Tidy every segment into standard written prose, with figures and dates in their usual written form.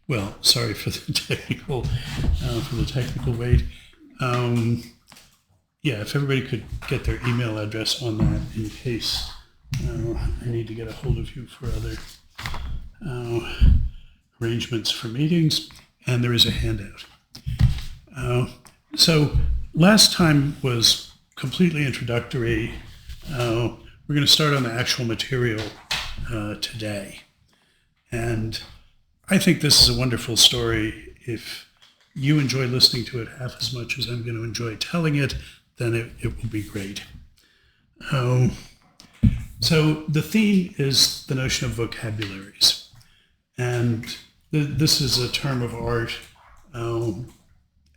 Well, sorry for the technical wait. Yeah, if everybody could get their email address on that in case I need to get a hold of you for other arrangements for meetings, and there is a handout. So last time was completely introductory. We're going to start on the actual material today. And I think this is a wonderful story. If you enjoy listening to it half as much as I'm going to enjoy telling it, then it will be great. So the theme is the notion of vocabularies. And this is a term of art.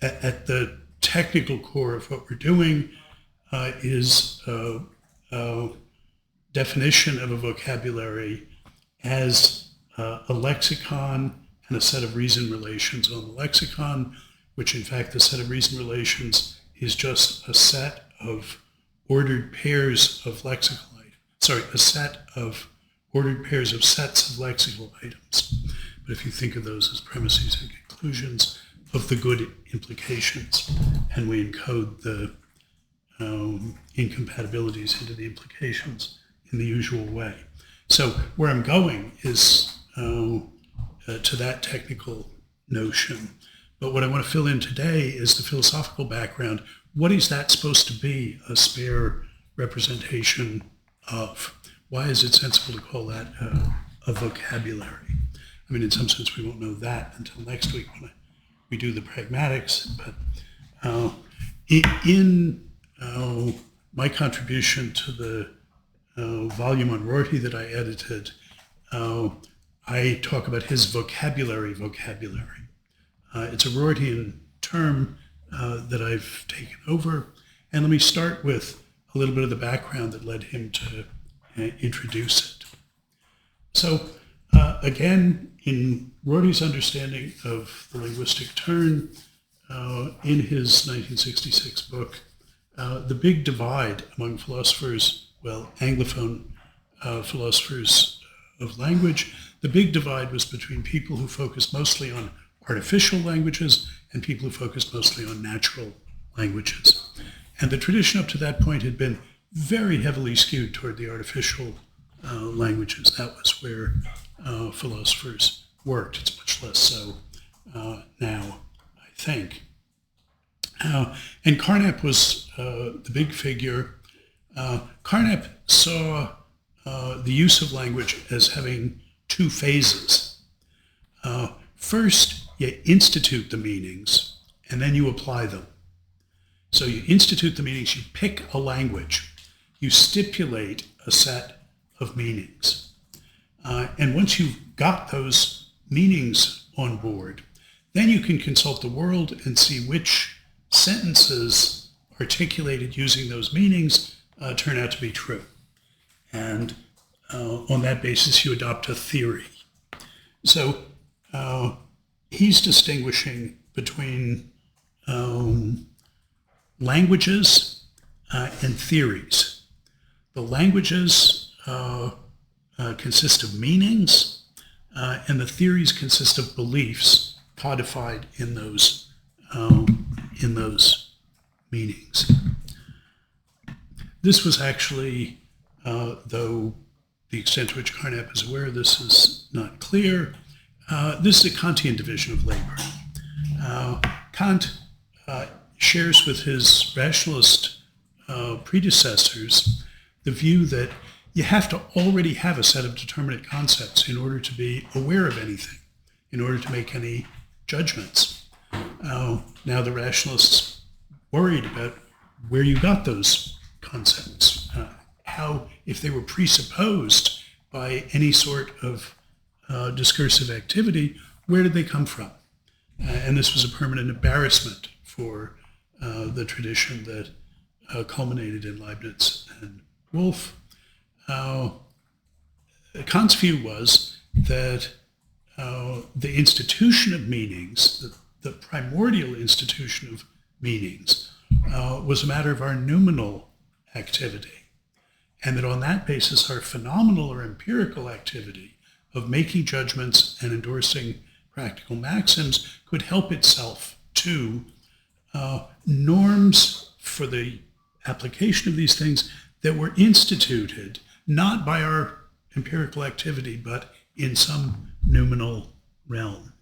At the technical core of what we're doing is a definition of a vocabulary as a lexicon and a set of reason relations on the lexicon, which in fact the set of reason relations is just a set of ordered pairs of lexical items. A set of ordered pairs of sets of lexical items. But if you think of those as premises and conclusions of the good implications, and we encode the incompatibilities into the implications in the usual way. So where I'm going is to that technical notion. But what I want to fill in today is the philosophical background. What is that supposed to be a spare representation of? Why is it sensible to call that a vocabulary? I mean, in some sense, we won't know that until next week when we do the pragmatics. But in my contribution to the volume on Rorty that I edited, I talk about his vocabulary. It's a Rortyian term that I've taken over. And let me start with a little bit of the background that led him to introduce it. So again, in Rorty's understanding of the linguistic turn, in his 1966 book, the big divide among philosophers, Anglophone philosophers of language, the big divide was between people who focused mostly on artificial languages and people who focused mostly on natural languages. And the tradition up to that point had been very heavily skewed toward the artificial languages. That was where philosophers worked. It's much less so now, I think. And Carnap was the big figure. Carnap saw the use of language as having two phases. First, you institute the meanings, and then you apply them. So you institute the meanings, you pick a language, you stipulate a set of meanings. And once you've got those meanings on board, then you can consult the world and see which sentences articulated using those meanings turn out to be true. And on that basis, you adopt a theory. So he's distinguishing between languages and theories. The languages consist of meanings, and the theories consist of beliefs codified in those meanings. This was actually, though the extent to which Carnap is aware of this is not clear, this is a Kantian division of labor. Kant shares with his rationalist predecessors the view that you have to already have a set of determinate concepts in order to be aware of anything, in order to make any judgments. Now the rationalists worried about where you got those concepts, how, if they were presupposed by any sort of discursive activity, where did they come from? And this was a permanent embarrassment for the tradition that culminated in Leibniz and Wolff. Kant's view was that the institution of meanings, the primordial institution of meanings, was a matter of our noumenal activity, and that on that basis our phenomenal or empirical activity of making judgments and endorsing practical maxims could help itself to norms for the application of these things that were instituted not by our empirical activity, but in some noumenal realm.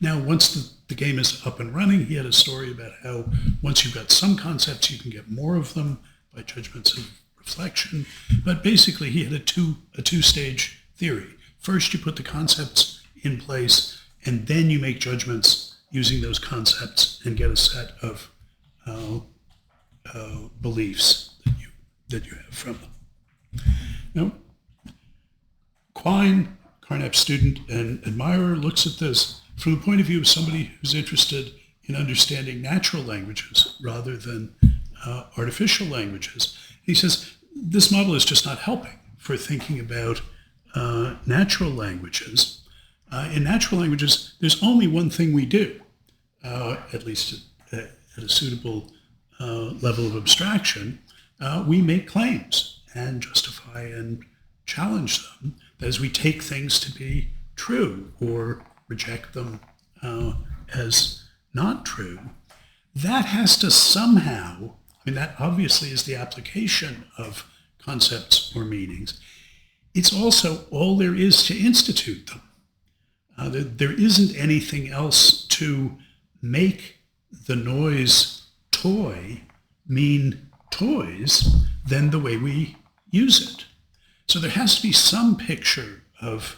Now, once the game is up and running, he had a story about how once you've got some concepts, you can get more of them by judgments of reflection. But basically, he had a two-stage theory. First, you put the concepts in place, and then you make judgments using those concepts and get a set of beliefs that you have from them. Now, Quine, Carnap's student and admirer, looks at this from the point of view of somebody who's interested in understanding natural languages rather than artificial languages. He says, this model is just not helping for thinking about natural languages. In natural languages, there's only one thing we do, at least at a suitable level of abstraction. We make claims and justify and challenge them. That is, we take things to be true or reject them as not true. That has to somehow, that obviously is the application of concepts or meanings. It's also all there is to institute them. There isn't anything else to make the noise toy mean toys than the way we use it. So there has to be some picture of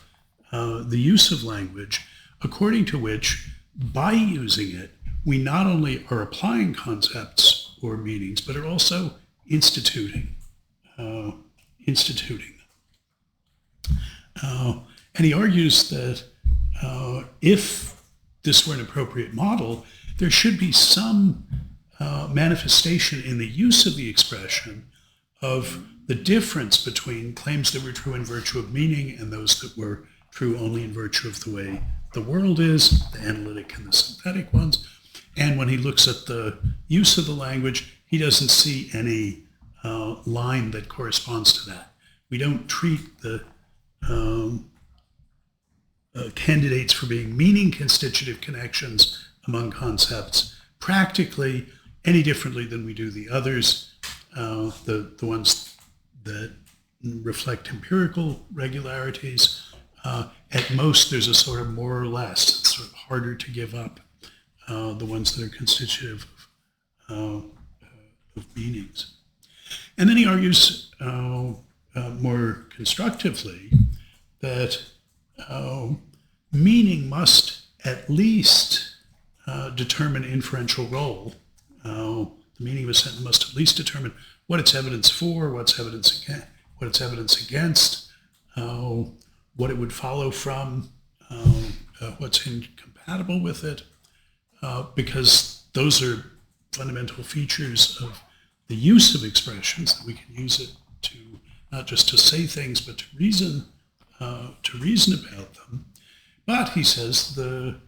the use of language according to which, by using it, we not only are applying concepts or meanings, but are also instituting them. And he argues that if this were an appropriate model, there should be some manifestation in the use of the expression of the difference between claims that were true in virtue of meaning and those that were true only in virtue of the way the world is, the analytic and the synthetic ones. And when he looks at the use of the language, he doesn't see any line that corresponds to that. We don't treat the candidates for being meaning constitutive connections among concepts practically any differently than we do the others, the ones that reflect empirical regularities. At most, there's a sort of more or less. It's sort of harder to give up the ones that are constitutive of meanings. And then he argues more constructively that meaning must at least determine inferential role. The meaning of a sentence must at least determine what it's evidence for, what it's evidence against, what it would follow from, what's incompatible with it, because those are fundamental features of the use of expressions, that we can use it to not just to say things, but to reason about them. But he says the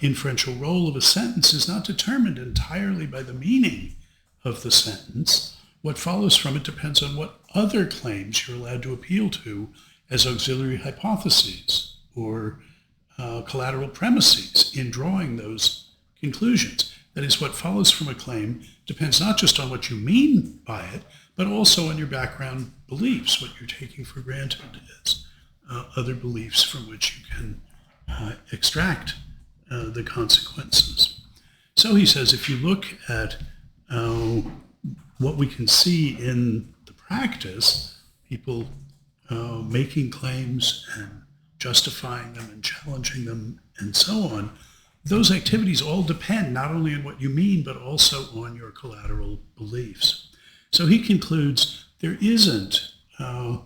inferential role of a sentence is not determined entirely by the meaning of the sentence. What follows from it depends on what other claims you're allowed to appeal to as auxiliary hypotheses or collateral premises in drawing those conclusions. That is, what follows from a claim depends not just on what you mean by it, but also on your background beliefs, what you're taking for granted as other beliefs from which you can extract the consequences. So he says, if you look at what we can see in the practice, people making claims and justifying them and challenging them and so on, those activities all depend not only on what you mean, but also on your collateral beliefs. So he concludes there isn't a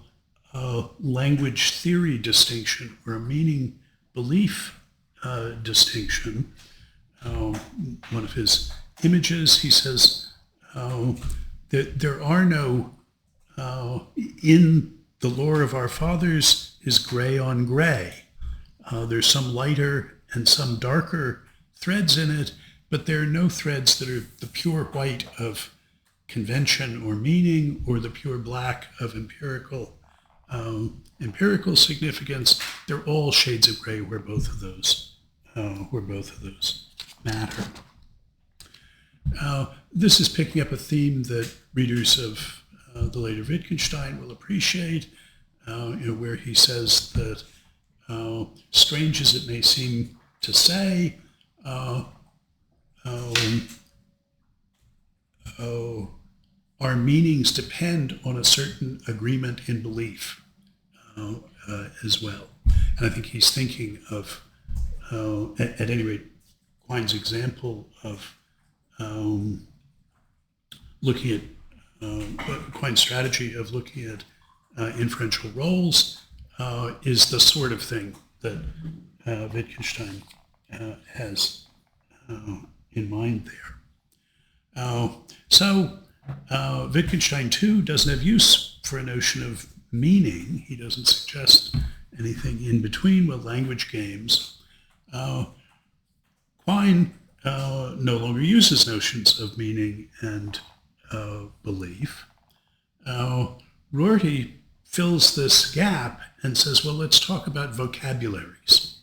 language theory distinction or a meaning belief distinction. One of his images, he says, that there are no, in the lore of our fathers is gray on gray. There's some lighter and some darker threads in it, but there are no threads that are the pure white of convention or meaning or the pure black of empirical empirical significance. They're all shades of gray where both of those matter. This is picking up a theme that readers of the later Wittgenstein will appreciate, where he says that, strange as it may seem to say, our meanings depend on a certain agreement in belief as well. And I think he's thinking of, at any rate, Quine's example of looking at Quine's strategy of looking at inferential roles is the sort of thing that Wittgenstein has in mind there. So Wittgenstein, too, doesn't have use for a notion of meaning. He doesn't suggest anything in between with language games. Quine no longer uses notions of meaning and belief. Rorty fills this gap and says, well, let's talk about vocabularies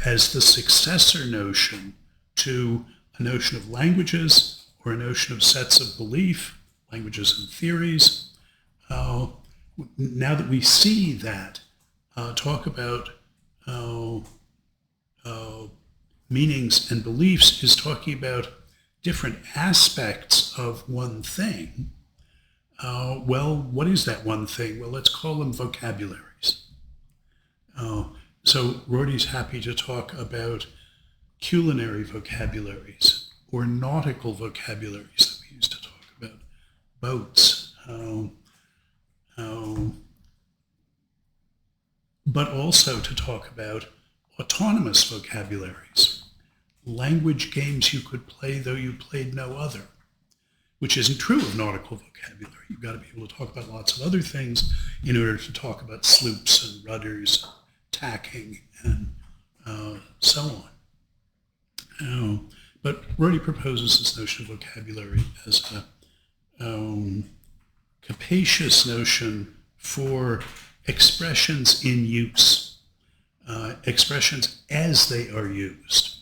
as the successor notion to a notion of languages or a notion of sets of belief, languages and theories. Now that we see that, talk about meanings and beliefs is talking about different aspects of one thing. Well, what is that one thing? Well, let's call them vocabularies. So Rorty's happy to talk about culinary vocabularies or nautical vocabularies that we used to talk about, boats, but also to talk about autonomous vocabularies, language games you could play though you played no other, which isn't true of nautical vocabulary. You've got to be able to talk about lots of other things in order to talk about sloops and rudders, tacking, and so on. But Rorty proposes this notion of vocabulary as a capacious notion for expressions in use, expressions as they are used.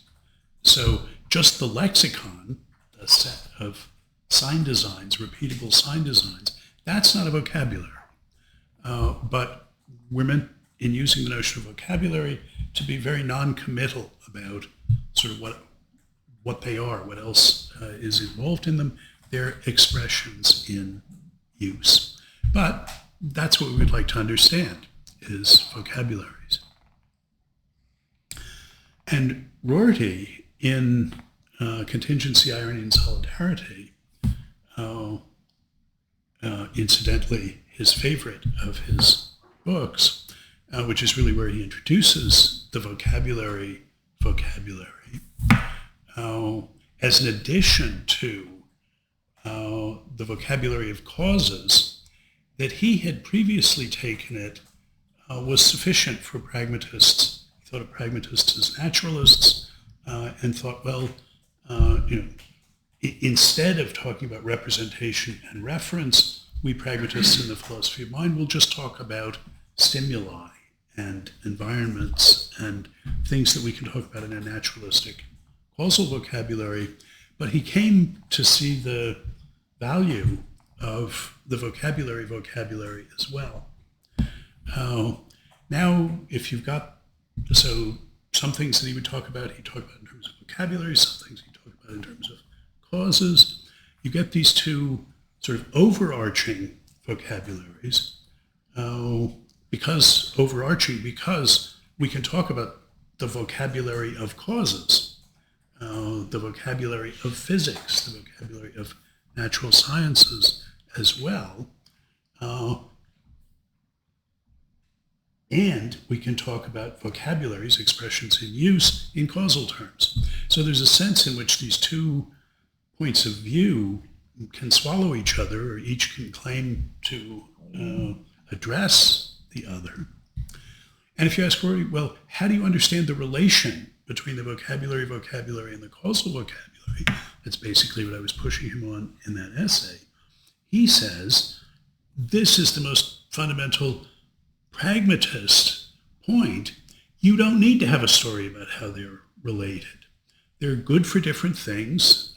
So just the lexicon, a set of sign designs, repeatable sign designs, that's not a vocabulary. But we're meant, in using the notion of vocabulary, to be very non-committal about sort of what they are, what else is involved in them. They're expressions in use. But that's what we would like to understand, is vocabularies. And Rorty, in Contingency, Irony, and Solidarity, incidentally, his favorite of his books, which is really where he introduces the vocabulary, as an addition to the vocabulary of causes, that he had previously taken it was sufficient for pragmatists. He thought of pragmatists as naturalists and thought, well, instead of talking about representation and reference, we pragmatists in the philosophy of mind will just talk about stimuli and environments and things that we can talk about in a naturalistic causal vocabulary. But he came to see the value of the vocabulary as well. Now, if you've got, so some things that he would talk about, he talked about in terms of vocabulary, some things he talked about in terms of causes. You get these two sort of overarching vocabularies, because we can talk about the vocabulary of causes, the vocabulary of physics, the vocabulary of natural sciences as well. And we can talk about vocabularies, expressions in use, in causal terms. So there's a sense in which these two points of view can swallow each other, or each can claim to address the other. And if you ask Rorty, well, how do you understand the relation between the vocabulary and the causal vocabulary? That's basically what I was pushing him on in that essay. He says, this is the most fundamental pragmatist point, you don't need to have a story about how they're related. They're good for different things.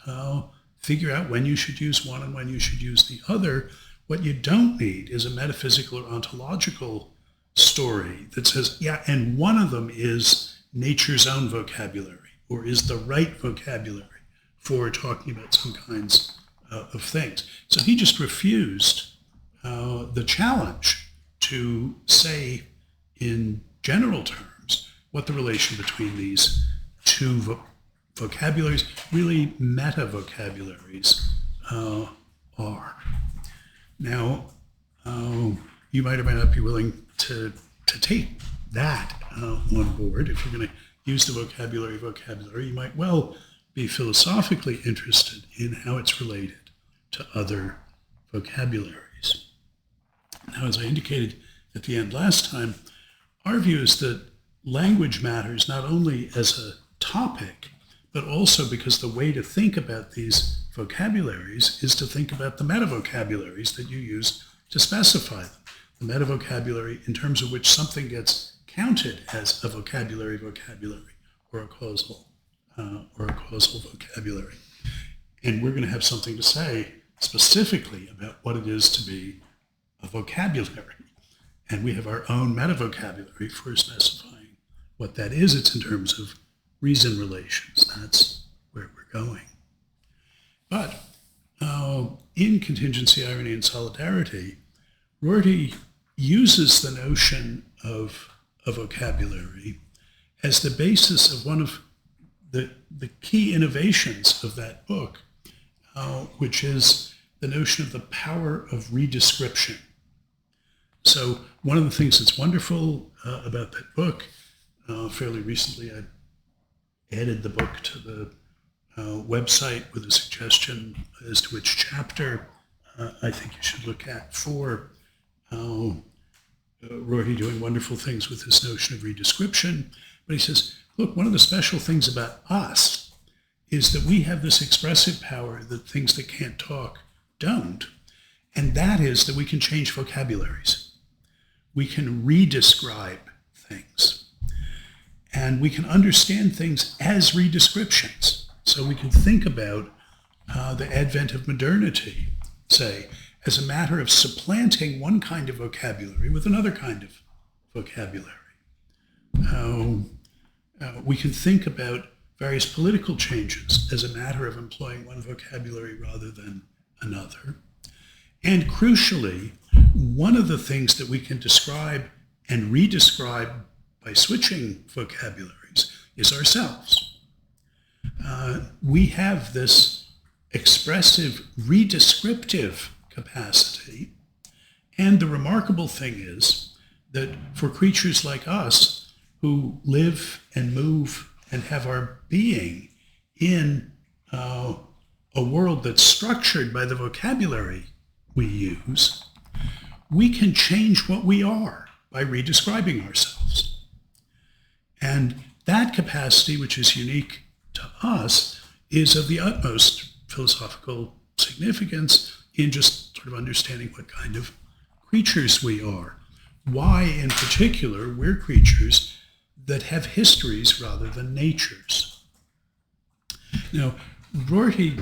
Figure out when you should use one and when you should use the other. What you don't need is a metaphysical or ontological story that says, yeah, and one of them is nature's own vocabulary, or is the right vocabulary for talking about some kinds of things. So he just refused the challenge to say in general terms what the relation between these two vocabularies, really meta-vocabularies, are. Now, you might or might not be willing to take that on board. If you're going to use the vocabulary, you might well be philosophically interested in how it's related to other vocabularies. Now, as I indicated at the end last time, our view is that language matters not only as a topic, but also because the way to think about these vocabularies is to think about the meta-vocabularies that you use to specify them. The meta-vocabulary in terms of which something gets counted as a vocabulary, or a causal vocabulary. And we're going to have something to say specifically about what it is to be a vocabulary. And we have our own meta-vocabulary for specifying what that is. It's in terms of reason relations. That's where we're going. But in contingency, irony, and solidarity, Rorty uses the notion of a vocabulary as the basis of one of the key innovations of that book, which is the notion of the power of redescription. So one of the things that's wonderful about that book, fairly recently I added the book to the website with a suggestion as to which chapter I think you should look at for Rorty doing wonderful things with this notion of redescription. But he says, look, one of the special things about us is that we have this expressive power that things that can't talk don't. And that is that we can change vocabularies. We can redescribe things. And we can understand things as redescriptions. So we can think about the advent of modernity, say, as a matter of supplanting one kind of vocabulary with another kind of vocabulary. We can think about various political changes as a matter of employing one vocabulary rather than another. And crucially, one of the things that we can describe and redescribe by switching vocabularies is ourselves. We have this expressive, redescriptive capacity. And the remarkable thing is that for creatures like us who live and move and have our being in a world that's structured by the vocabulary we use, we can change what we are by redescribing ourselves. And that capacity, which is unique to us, is of the utmost philosophical significance in just sort of understanding what kind of creatures we are. Why, in particular, we're creatures that have histories rather than natures. Now, Rorty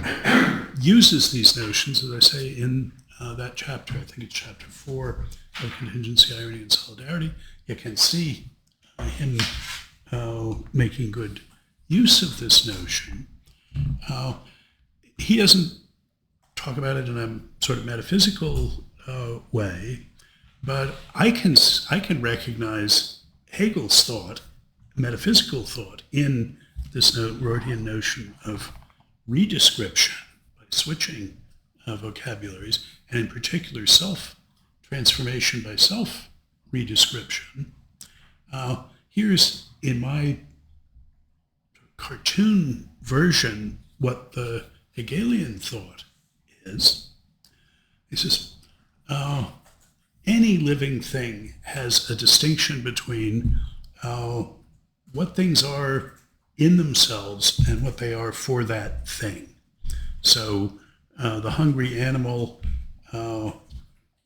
uses these notions, as I say, in that chapter. I think it's chapter 4 of Contingency, Irony, and Solidarity. You can see him making good use of this notion. He doesn't talk about it in a sort of metaphysical way, but I can recognize Hegel's thought, metaphysical thought, in this Rortian notion of redescription by switching vocabularies, and in particular self-transformation by self-redescription. Here's, in my cartoon version, what the Hegelian thought is. He says, any living thing has a distinction between what things are in themselves and what they are for that thing. So the hungry animal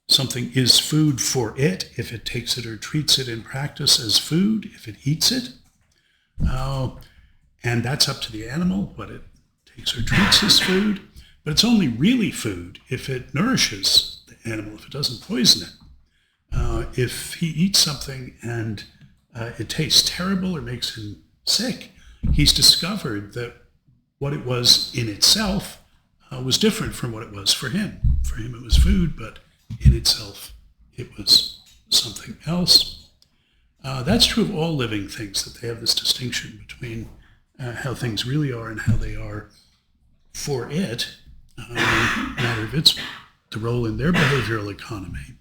something is food for it if it takes it or treats it in practice as food, if it eats it. And that's up to the animal, what it takes or treats as food. But it's only really food if it nourishes the animal, if it doesn't poison it. If he eats something and it tastes terrible or makes him sick, he's discovered that what it was in itself was different from what it was for him. For him it was food, but in itself it was something else. That's true of all living things, that they have this distinction between how things really are and how they are for it, matter of its the role in their behavioral economy.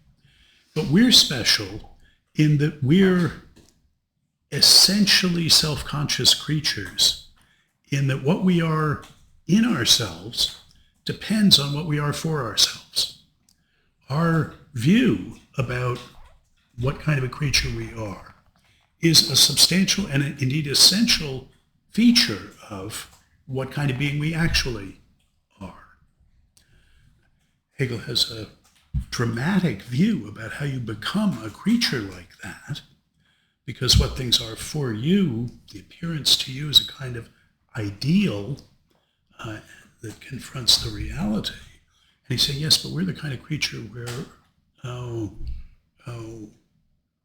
But we're special in that we're essentially self-conscious creatures, in that what we are in ourselves depends on what we are for ourselves. Our view about what kind of a creature we are is a substantial and indeed essential feature of what kind of being we actually are. Hegel has a dramatic view about how you become a creature like that, because what things are for you, the appearance to you is a kind of ideal that confronts the reality. And he's saying, yes, but we're the kind of creature where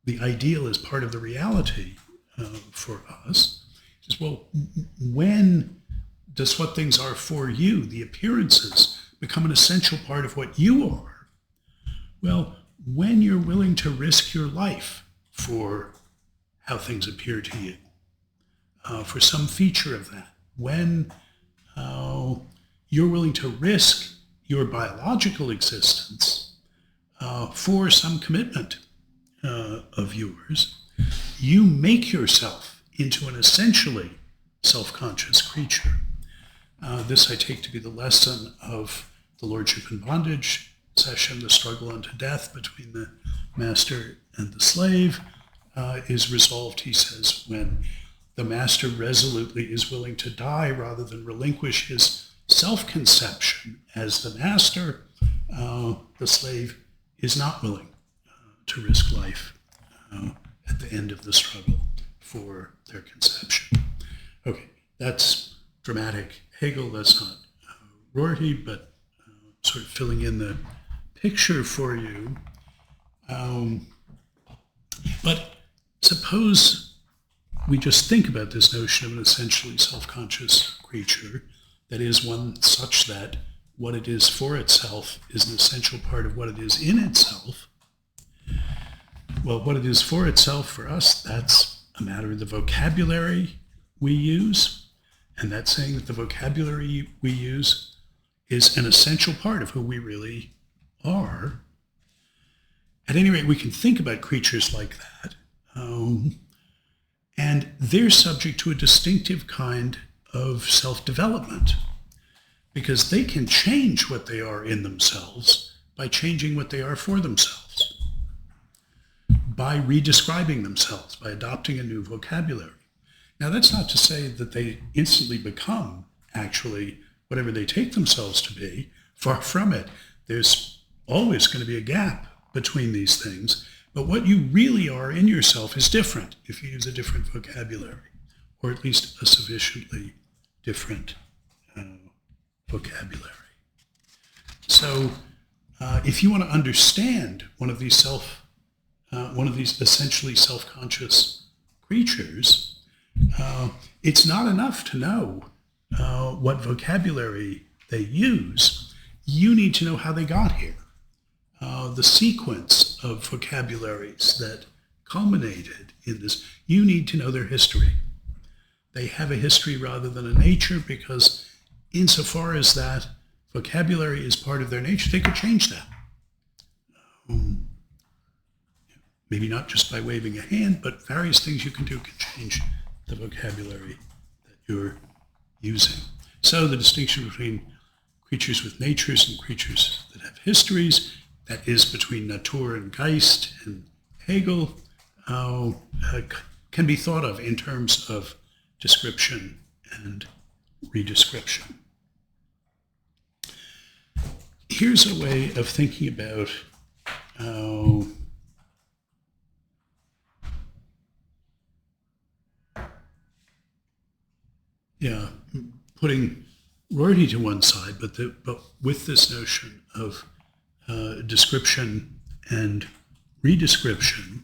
the ideal is part of the reality for us. He says, well, when does what things are for you, the appearances, become an essential part of what you are? Well, when you're willing to risk your life for how things appear to you, for some feature of that, when you're willing to risk your biological existence for some commitment of yours, you make yourself into an essentially self-conscious creature. This I take to be the lesson of the Lordship and Bondage session. The struggle unto death between the master and the slave is resolved, he says, when the master resolutely is willing to die rather than relinquish his self-conception as the master. The slave is not willing to risk life at the end of the struggle for their conception. Okay, that's dramatic Hegel. That's not Rorty, but sort of filling in the picture for you. But suppose we just think about this notion of an essentially self-conscious creature, that is, one such that what it is for itself is an essential part of what it is in itself. Well, what it is for itself for us, that's a matter of the vocabulary we use, and that's saying that the vocabulary we use is an essential part of who we really are. At any rate, we can think about creatures like that, and they're subject to a distinctive kind of self-development, because they can change what they are in themselves by changing what they are for themselves, by redescribing themselves, by adopting a new vocabulary. Now, that's not to say that they instantly become actually whatever they take themselves to be. Far from it. There's always going to be a gap between these things, but what you really are in yourself is different if you use a different vocabulary, or at least a sufficiently different vocabulary. So if you want to understand one of these essentially self-conscious creatures, it's not enough to know what vocabulary they use. You need to know how they got here. The sequence of vocabularies that culminated in this, you need to know their history. They have a history rather than a nature, because insofar as that vocabulary is part of their nature, they could change that. Maybe not just by waving a hand, but various things you can do can change the vocabulary that you're using. So the distinction between creatures with natures and creatures that have histories, that is between Natur and Geist and Hegel, can be thought of in terms of description and redescription. Here's a way of thinking about putting Rorty to one side, but with this notion of description and redescription,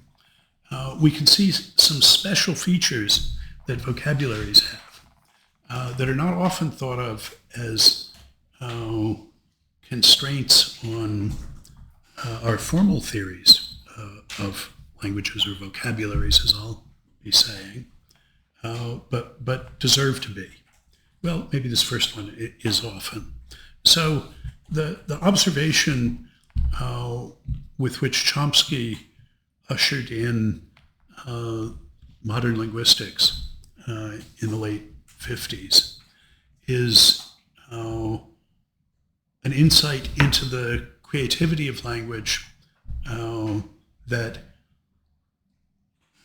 we can see some special features that vocabularies have that are not often thought of as constraints on our formal theories of languages, or vocabularies, as I'll be saying, but deserve to be. Well, maybe this first one is often. So the observation with which Chomsky ushered in modern linguistics in the late 50s is an insight into the creativity of language that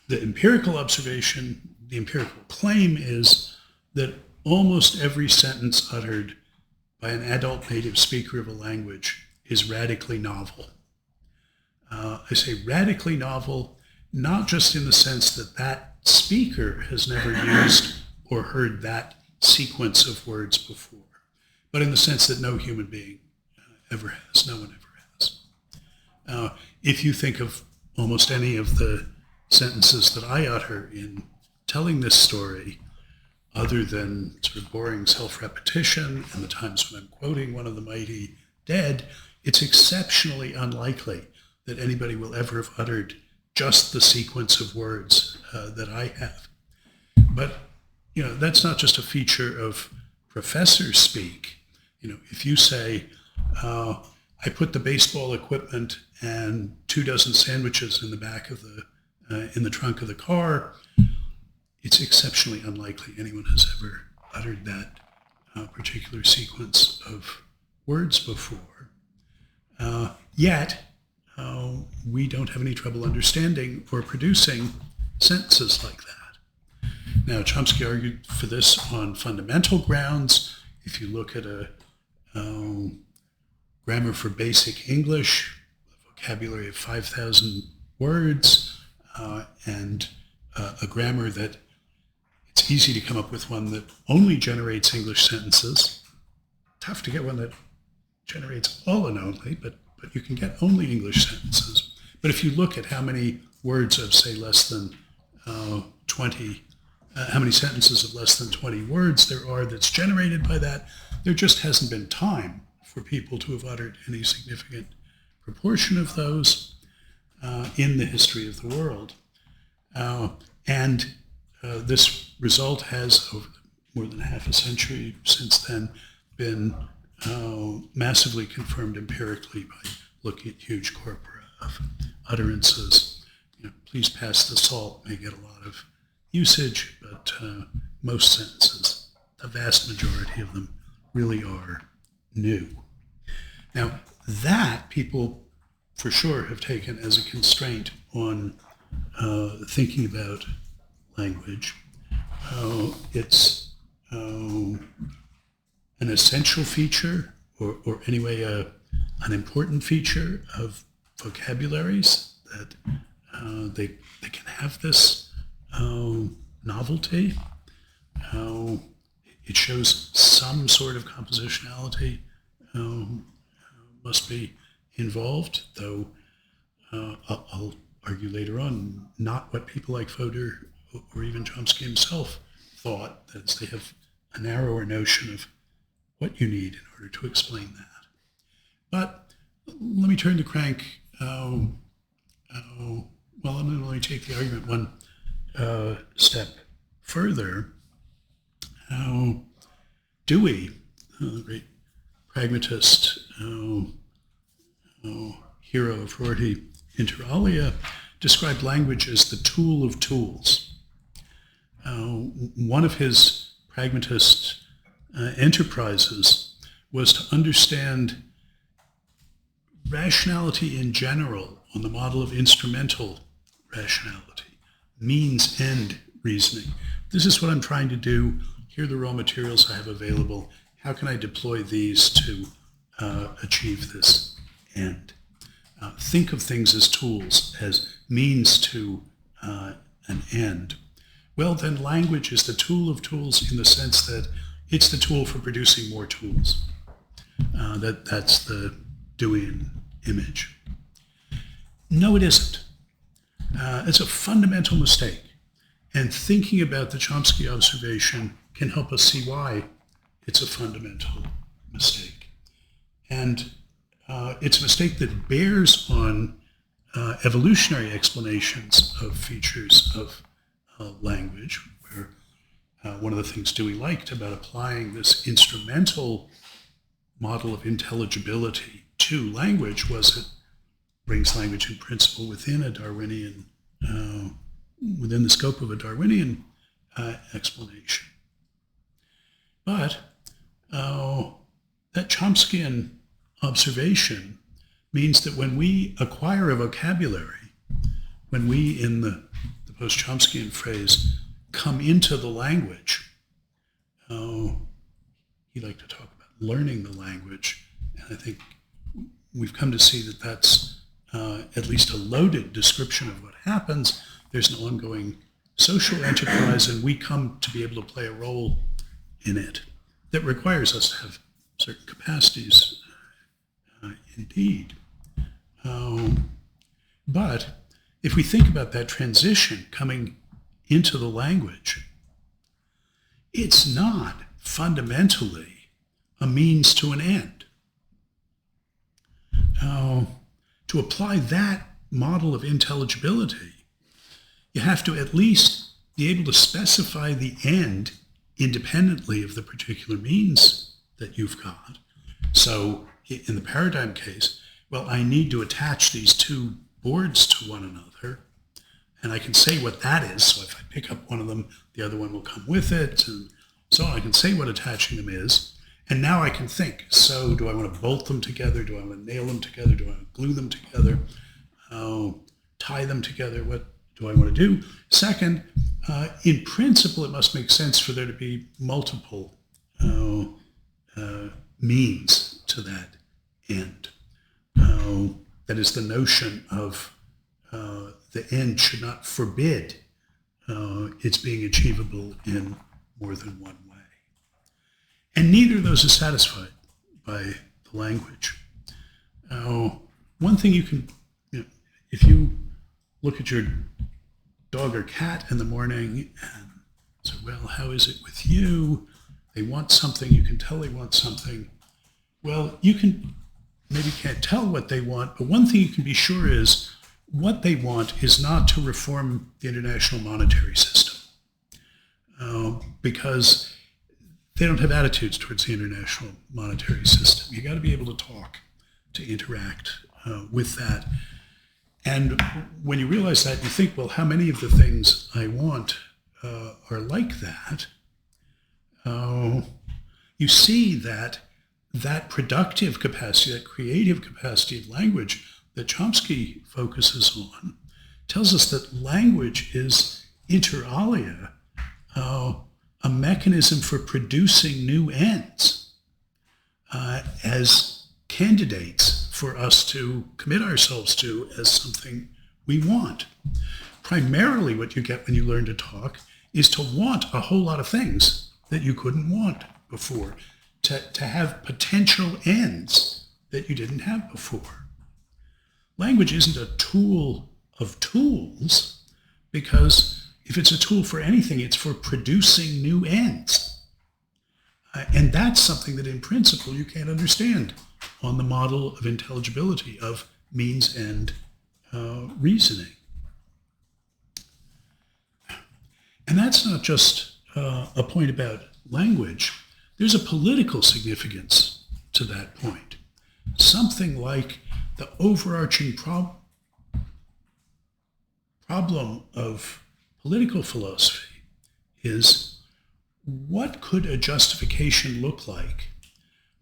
the empirical observation, the empirical claim is that almost every sentence uttered by an adult native speaker of a language is radically novel. I say radically novel, not just in the sense that that speaker has never used or heard that sequence of words before, but in the sense that no human being ever has, no one ever has. If you think of almost any of the sentences that I utter in telling this story, other than sort of boring self-repetition and the times when I'm quoting one of the mighty dead, it's exceptionally unlikely that anybody will ever have uttered just the sequence of words that I have. But, that's not just a feature of professor speak. If you say, I put the baseball equipment and 24 sandwiches in the back of in the trunk of the car, it's exceptionally unlikely anyone has ever uttered that particular sequence of words before. Yet, we don't have any trouble understanding or producing sentences like that. Now, Chomsky argued for this on fundamental grounds. If you look at a grammar for basic English, a vocabulary of 5,000 words, and a grammar that it's easy to come up with one that only generates English sentences. Tough to get one that generates all and only, but you can get only English sentences. But if you look at how many words of, say, less than 20, how many sentences of less than 20 words there are that's generated by that, there just hasn't been time for people to have uttered any significant proportion of those in the history of the world. This result has, over more than half a century since then, been massively confirmed empirically by looking at huge corpora of utterances. Please pass the salt may get a lot of usage, but most sentences, the vast majority of them, really are new. Now, that people for sure have taken as a constraint on thinking about language. It's an essential feature, or anyway, an important feature of vocabularies, that they can have this novelty. It shows some sort of compositionality must be involved, though I'll argue later on, not what people like Fodor or even Chomsky himself thought. That is, they have a narrower notion of what you need in order to explain that. But let me turn the crank. Let me take the argument one step further. Dewey, the great pragmatist, hero of Rorty inter alia, described language as the tool of tools. One of his pragmatist enterprises was to understand rationality in general on the model of instrumental rationality, means-end reasoning. This is what I'm trying to do. Here are the raw materials I have available. How can I deploy these to achieve this end? think of things as tools, as means to an end, well, then language is the tool of tools in the sense that it's the tool for producing more tools. That's the Deweyan image. No, it isn't. It's a fundamental mistake. And thinking about the Chomsky observation can help us see why it's a fundamental mistake. And it's a mistake that bears on evolutionary explanations of features of language, where one of the things Dewey liked about applying this instrumental model of intelligibility to language was it brings language in principle within a Darwinian, within the scope of a Darwinian explanation. But that Chomskyan observation means that when we acquire a vocabulary, when we, in the post-Chomskyan phrase, come into the language, he liked to talk about learning the language, and I think we've come to see that that's at least a loaded description of what happens. There's an ongoing social enterprise, and we come to be able to play a role in it that requires us to have certain capacities, indeed. But if we think about that transition coming into the language, it's not fundamentally a means to an end. To apply that model of intelligibility, you have to at least be able to specify the end independently of the particular means that you've got. So in the paradigm case, well, I need to attach these two boards to one another, and I can say what that is. So if I pick up one of them, the other one will come with it, and so on. I can say what attaching them is. And now I can think, so do I want to bolt them together? Do I want to nail them together? Do I want to glue them together? Tie them together? What do I want to do? Second, in principle, it must make sense for there to be multiple means to that end. That is, the notion of the end should not forbid its being achievable in more than one way. And neither of those is satisfied by the language. One thing you can, if you look at your dog or cat in the morning and say, well, how is it with you? They want something, you can tell they want something. Well, you maybe can't tell what they want, but one thing you can be sure is what they want is not to reform the international monetary system, because they don't have attitudes towards the international monetary system. You got to be able to talk, to interact with that. And when you realize that, you think, well, how many of the things I want are like that? You see that productive capacity, that creative capacity of language that Chomsky focuses on, tells us that language is, inter alia, a mechanism for producing new ends as candidates for us to commit ourselves to as something we want. Primarily what you get when you learn to talk is to want a whole lot of things that you couldn't want before, to have potential ends that you didn't have before. Language isn't a tool of tools, because if it's a tool for anything, it's for producing new ends. And that's something that in principle you can't understand on the model of intelligibility, of means and reasoning. And that's not just a point about language. There's a political significance to that point. Something like the overarching problem of political philosophy is, what could a justification look like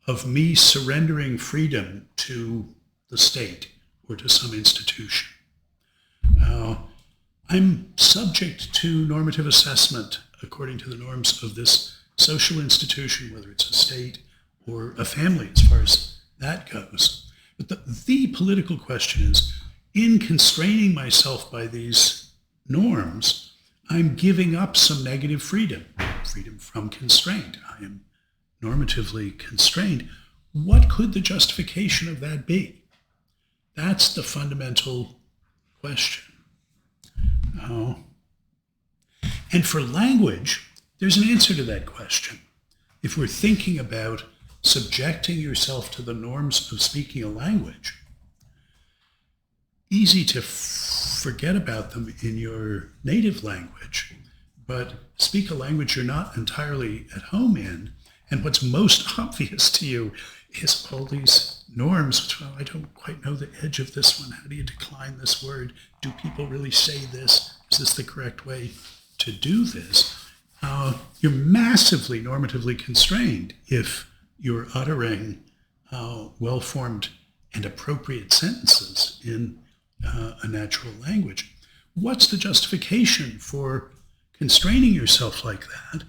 of me surrendering freedom to the state or to some institution? I'm subject to normative assessment according to the norms of this social institution, whether it's a state or a family as far as that goes. But the political question is, in constraining myself by these norms, I'm giving up some negative freedom, freedom from constraint. I am normatively constrained. What could the justification of that be? That's the fundamental question. And for language, there's an answer to that question. If we're thinking about subjecting yourself to the norms of speaking a language, easy to forget about them in your native language, but speak a language you're not entirely at home in, and what's most obvious to you is all these norms, which, well, I don't quite know the edge of this one. How do you decline this word? Do people really say this? Is this the correct way to do this? You're massively normatively constrained if you're uttering well-formed and appropriate sentences in a natural language. What's the justification for constraining yourself like that?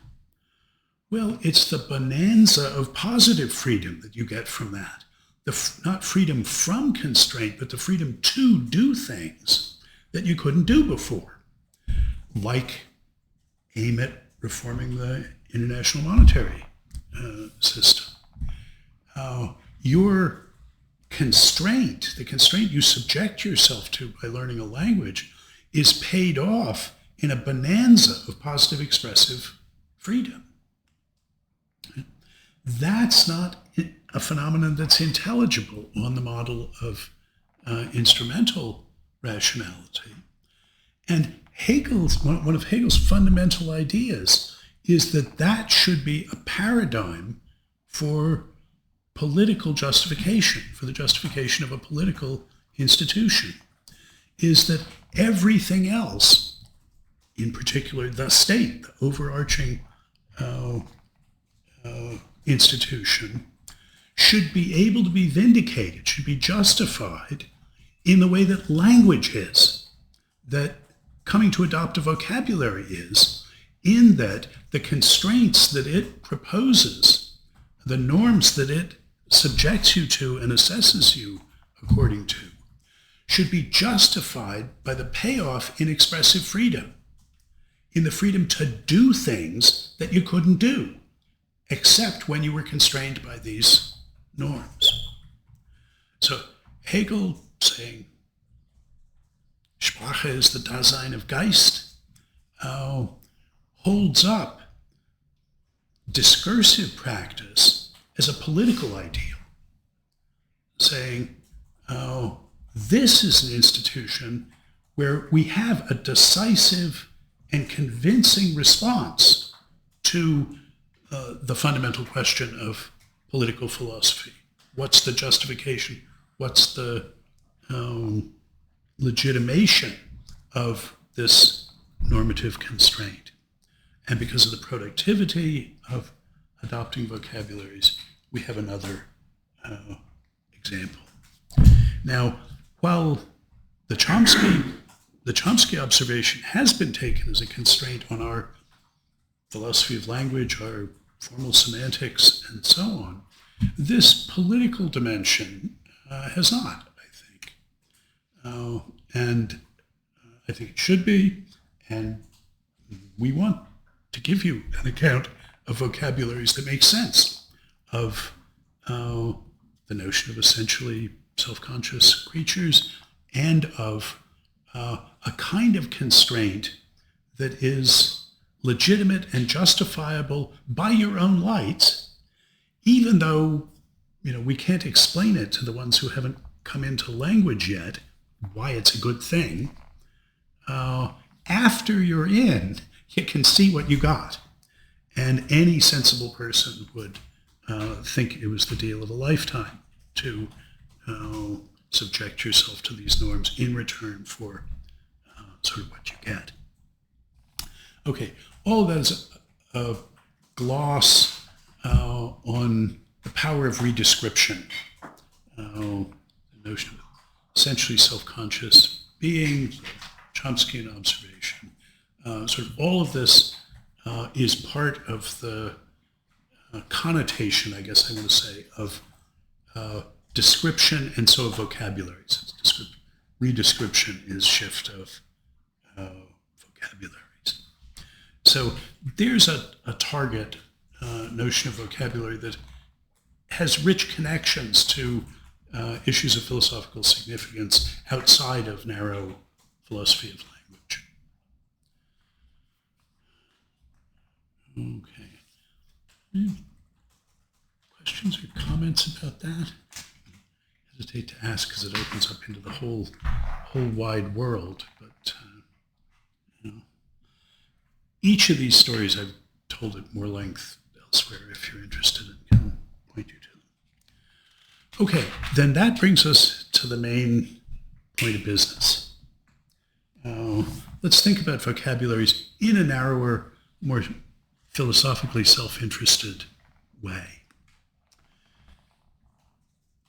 Well, it's the bonanza of positive freedom that you get from that. Not freedom from constraint, but the freedom to do things that you couldn't do before, like aim at reforming the international monetary system. Your constraint, the constraint you subject yourself to by learning a language, is paid off in a bonanza of positive expressive freedom. That's not a phenomenon that's intelligible on the model of instrumental rationality. And one of Hegel's fundamental ideas is that that should be a paradigm for political justification, for the justification of a political institution, is that everything else, in particular the state, the overarching institution, should be able to be vindicated, should be justified in the way that language is, that coming to adopt a vocabulary is, in that the constraints that it proposes, the norms that it subjects you to and assesses you according to, should be justified by the payoff in expressive freedom, in the freedom to do things that you couldn't do, except when you were constrained by these norms. So Hegel saying, Sprache is the Dasein of Geist, holds up discursive practice as a political ideal, saying, this is an institution where we have a decisive and convincing response to the fundamental question of political philosophy. What's the justification? What's the legitimation of this normative constraint? And because of the productivity of adopting vocabularies, we have another example. Now, while the Chomsky observation has been taken as a constraint on our philosophy of language, our formal semantics, and so on, this political dimension has not, I think. And I think it should be, and we want to give you an account of vocabularies that make sense of the notion of essentially self-conscious creatures and of a kind of constraint that is legitimate and justifiable by your own lights, even though we can't explain it to the ones who haven't come into language yet, why it's a good thing. After you're in, you can see what you got. And any sensible person would think it was the deal of a lifetime to subject yourself to these norms in return for sort of what you get. Okay, all of that is a gloss on the power of redescription, the notion of essentially self-conscious being, Chomskyan observation. Sort of all of this is part of the connotation, I guess I want to say, of description, and so vocabularies. Redescription is shift of vocabularies. So there's a target notion of vocabulary that has rich connections to issues of philosophical significance outside of narrow philosophy of language. Okay. Questions or comments about that? I hesitate to ask because it opens up into the whole wide world. But each of these stories I've told at more length elsewhere. If you're interested, I can point you to them. Okay, then that brings us to the main point of business. Let's think about vocabularies in a narrower, more philosophically self-interested way.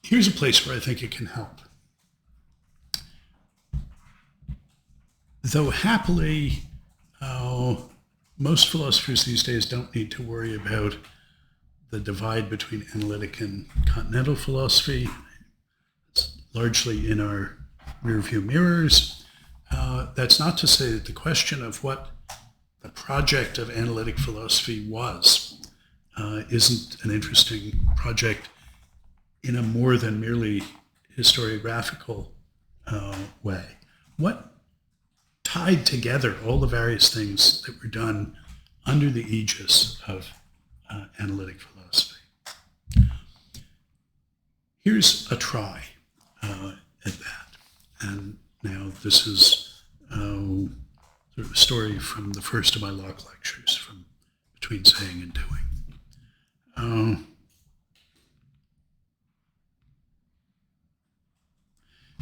Here's a place where I think it can help. Though happily, most philosophers these days don't need to worry about the divide between analytic and continental philosophy. It's largely in our rearview mirrors. That's not to say that the question of what the project of analytic philosophy was isn't an interesting project in a more than merely historiographical way. What tied together all the various things that were done under the aegis of analytic philosophy? Here's a try at that. And now this is sort of a story from the first of my Locke lectures, from Between Saying and Doing.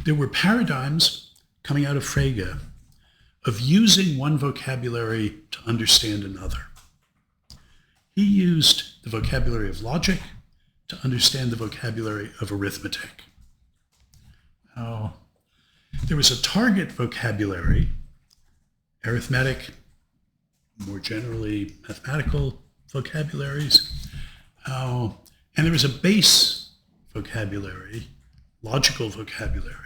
There were paradigms coming out of Frege of using one vocabulary to understand another. He used the vocabulary of logic to understand the vocabulary of arithmetic. There was a target vocabulary, arithmetic, more generally mathematical vocabularies, and there was a base vocabulary, logical vocabulary,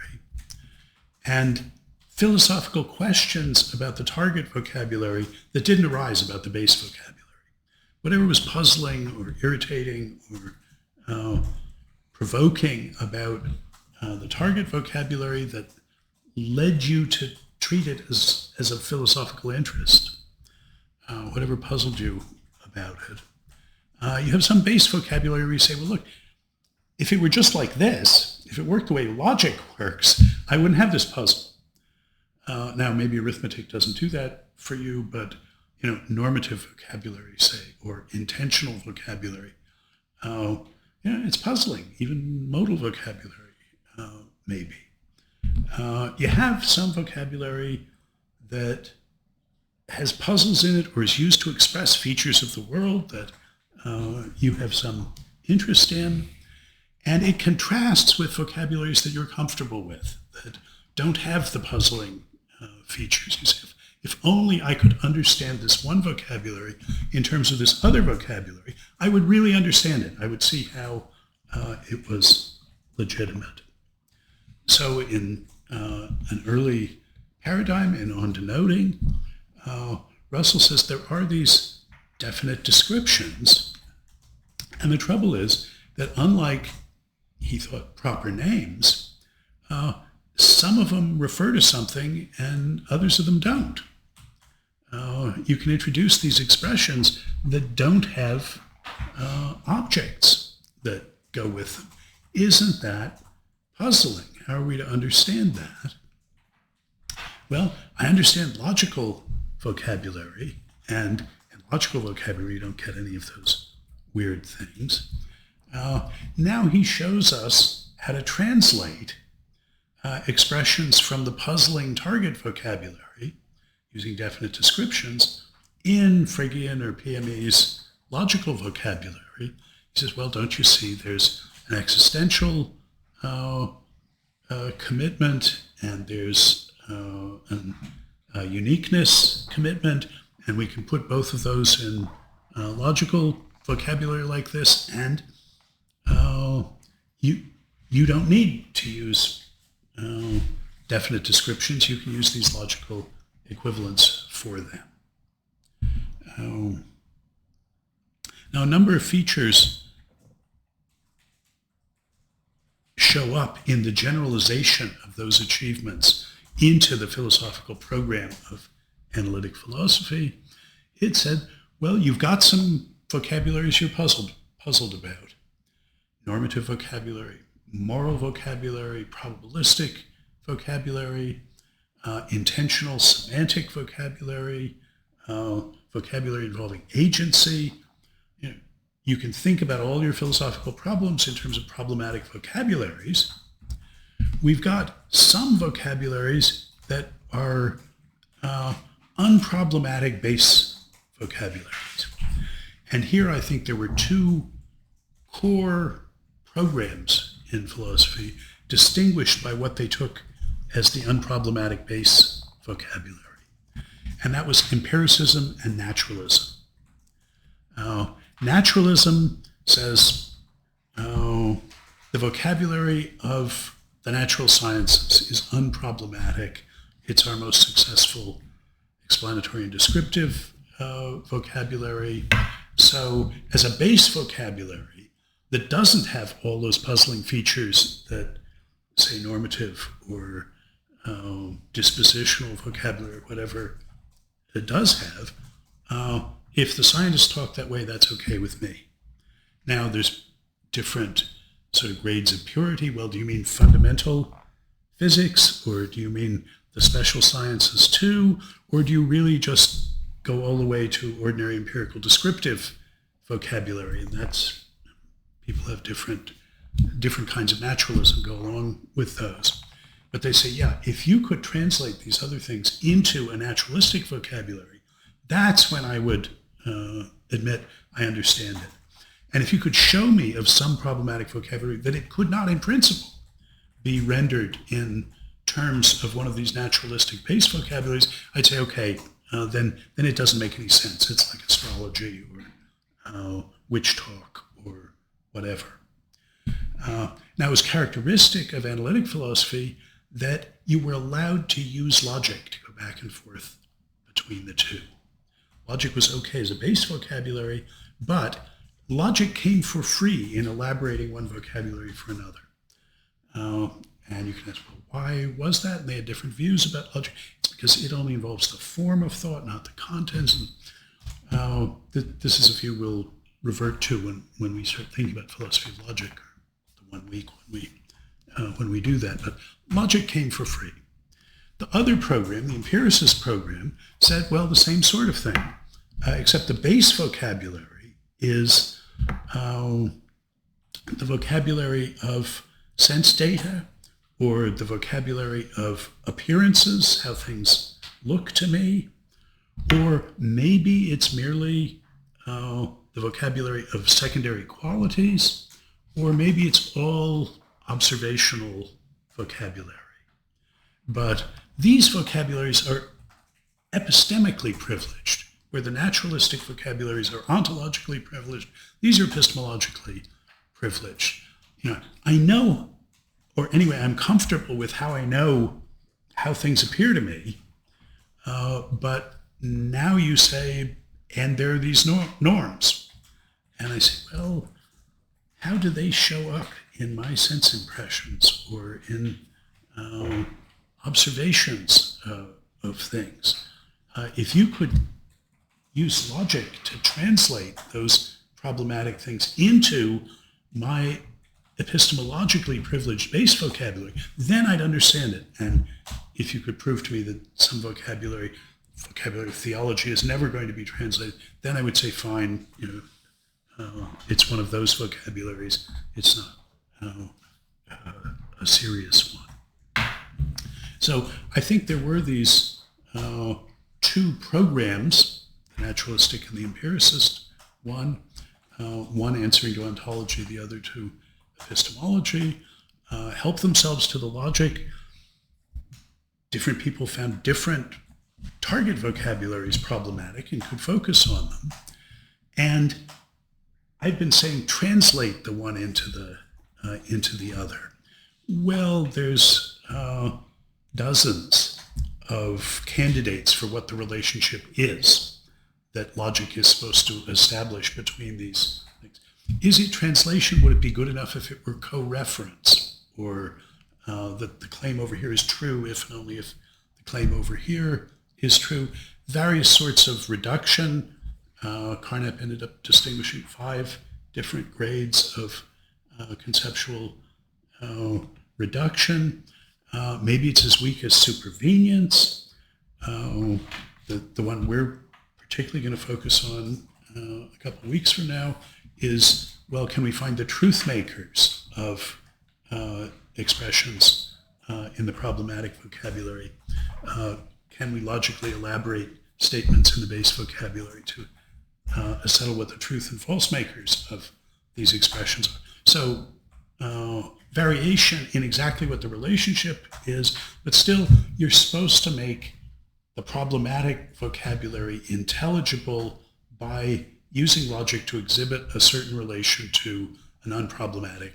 and philosophical questions about the target vocabulary that didn't arise about the base vocabulary. Whatever was puzzling or irritating or provoking about the target vocabulary that led you to treat it as a philosophical interest, whatever puzzled you about it. You have some base vocabulary where you say, well, look, if it were just like this, if it worked the way logic works, I wouldn't have this puzzle. Now, maybe arithmetic doesn't do that for you, but normative vocabulary, say, or intentional vocabulary, it's puzzling. Even modal vocabulary, maybe. You have some vocabulary that has puzzles in it or is used to express features of the world that you have some interest in, and it contrasts with vocabularies that you're comfortable with, that don't have the puzzling features. You say, if only I could understand this one vocabulary in terms of this other vocabulary, I would really understand it. I would see how it was legitimate. So in an early paradigm in On Denoting, Russell says there are these definite descriptions, and the trouble is that unlike, he thought, proper names, some of them refer to something and others of them don't. You can introduce these expressions that don't have objects that go with them. Isn't that puzzling? How are we to understand that? Well, I understand logical vocabulary, and in logical vocabulary you don't get any of those weird things. Now he shows us how to translate expressions from the puzzling target vocabulary using definite descriptions in Fregean or PME's logical vocabulary. He says, well, don't you see there's an existential commitment, and there's a uniqueness commitment, and we can put both of those in logical vocabulary like this, and you don't need to use definite descriptions. You can use these logical equivalents for them. Now, a number of features show up in the generalization of those achievements into the philosophical program of analytic philosophy. It said, well, you've got some vocabularies you're puzzled about. Normative vocabulary, moral vocabulary, probabilistic vocabulary, intentional semantic vocabulary, vocabulary involving agency. You can think about all your philosophical problems in terms of problematic vocabularies. We've got some vocabularies that are unproblematic base vocabularies. And here I think there were two core programs in philosophy distinguished by what they took as the unproblematic base vocabulary. And that was empiricism and naturalism. Naturalism says the vocabulary of the natural sciences is unproblematic. It's our most successful explanatory and descriptive vocabulary. So as a base vocabulary that doesn't have all those puzzling features that, say, normative or dispositional vocabulary or whatever it does have, if the scientists talk that way, that's okay with me. Now, there's different sort of grades of purity. Well, do you mean fundamental physics, or do you mean the special sciences too, or do you really just go all the way to ordinary empirical descriptive vocabulary? And that's, people have different kinds of naturalism go along with those. But they say, yeah, if you could translate these other things into a naturalistic vocabulary, that's when I would admit I understand it. And if you could show me of some problematic vocabulary that it could not in principle be rendered in terms of one of these naturalistic base vocabularies, I'd say, okay, then it doesn't make any sense. It's like astrology or witch talk or whatever. Now, it was characteristic of analytic philosophy that you were allowed to use logic to go back and forth between the two. Logic was okay as a base vocabulary, but logic came for free in elaborating one vocabulary for another. And you can ask, well, why was that? And they had different views about logic. It's because it only involves the form of thought, not the contents. And this is a view we'll revert to when we start thinking about philosophy of logic, or the 1 week when we do that. But logic came for free. The other program, the empiricist program, said, well, the same sort of thing, except the base vocabulary is the vocabulary of sense data, or the vocabulary of appearances, how things look to me, or maybe it's merely the vocabulary of secondary qualities, or maybe it's all observational vocabulary. But these vocabularies are epistemically privileged, where the naturalistic vocabularies are ontologically privileged. These are epistemologically privileged. I know, or anyway, I'm comfortable with how I know how things appear to me, but now you say, and there are these norms. And I say, well, how do they show up in my sense impressions or in observations of things? If you could use logic to translate those problematic things into my epistemologically privileged base vocabulary, then I'd understand it. And if you could prove to me that some vocabulary of theology is never going to be translated, then I would say, fine, it's one of those vocabularies. It's not a serious one. So I think there were these two programs, the naturalistic and the empiricist one answering to ontology, the other to epistemology, help themselves to the logic. Different people found different target vocabularies problematic and could focus on them. And I've been saying translate the one into the other. Well, there's dozens of candidates for what the relationship is that logic is supposed to establish between these things. Is it translation? Would it be good enough if it were co-reference? Or that the claim over here is true if and only if the claim over here is true? Various sorts of reduction. Carnap ended up distinguishing 5 different grades of conceptual reduction. Maybe it's as weak as supervenience. The one we're particularly going to focus on a couple of weeks from now is, well, can we find the truth makers of expressions in the problematic vocabulary? Can we logically elaborate statements in the base vocabulary to settle what the truth and false makers of these expressions are? So variation in exactly what the relationship is, but still you're supposed to make the problematic vocabulary intelligible by using logic to exhibit a certain relation to an unproblematic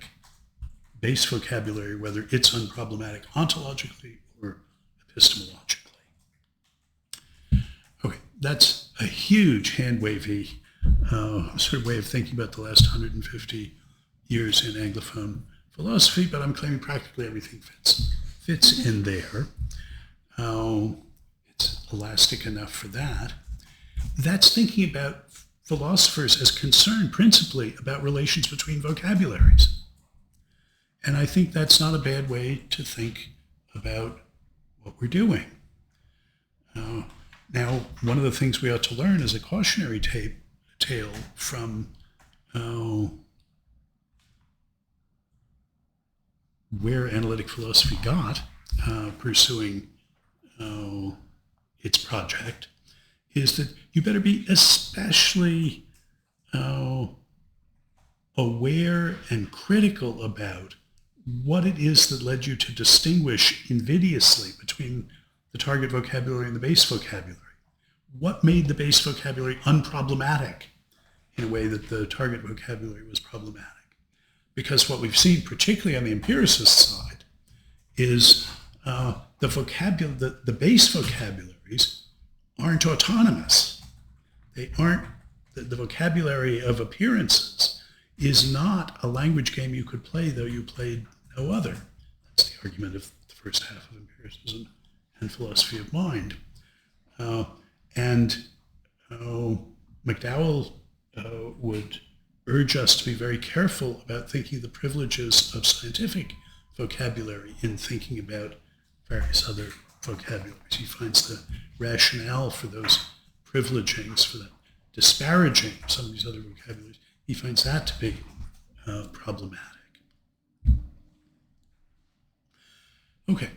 base vocabulary, whether it's unproblematic ontologically or epistemologically. Okay, that's a huge hand-wavy sort of way of thinking about the last 150 years in Anglophone philosophy, but I'm claiming practically everything fits in there. It's elastic enough for that. That's thinking about philosophers as concerned principally about relations between vocabularies. And I think that's not a bad way to think about what we're doing. Now, one of the things we ought to learn is a cautionary tale from where analytic philosophy got pursuing its project, is that you better be especially aware and critical about what it is that led you to distinguish invidiously between the target vocabulary and the base vocabulary. What made the base vocabulary unproblematic in a way that the target vocabulary was problematic? Because what we've seen, particularly on the empiricist side, is the base vocabularies aren't autonomous. They aren't, the vocabulary of appearances is not a language game you could play, though you played no other. That's the argument of the first half of empiricism and philosophy of mind. McDowell would urge us to be very careful about thinking the privileges of scientific vocabulary in thinking about various other vocabularies. He finds the rationale for those privilegings, for that disparaging of some of these other vocabularies, he finds that to be problematic. Okay,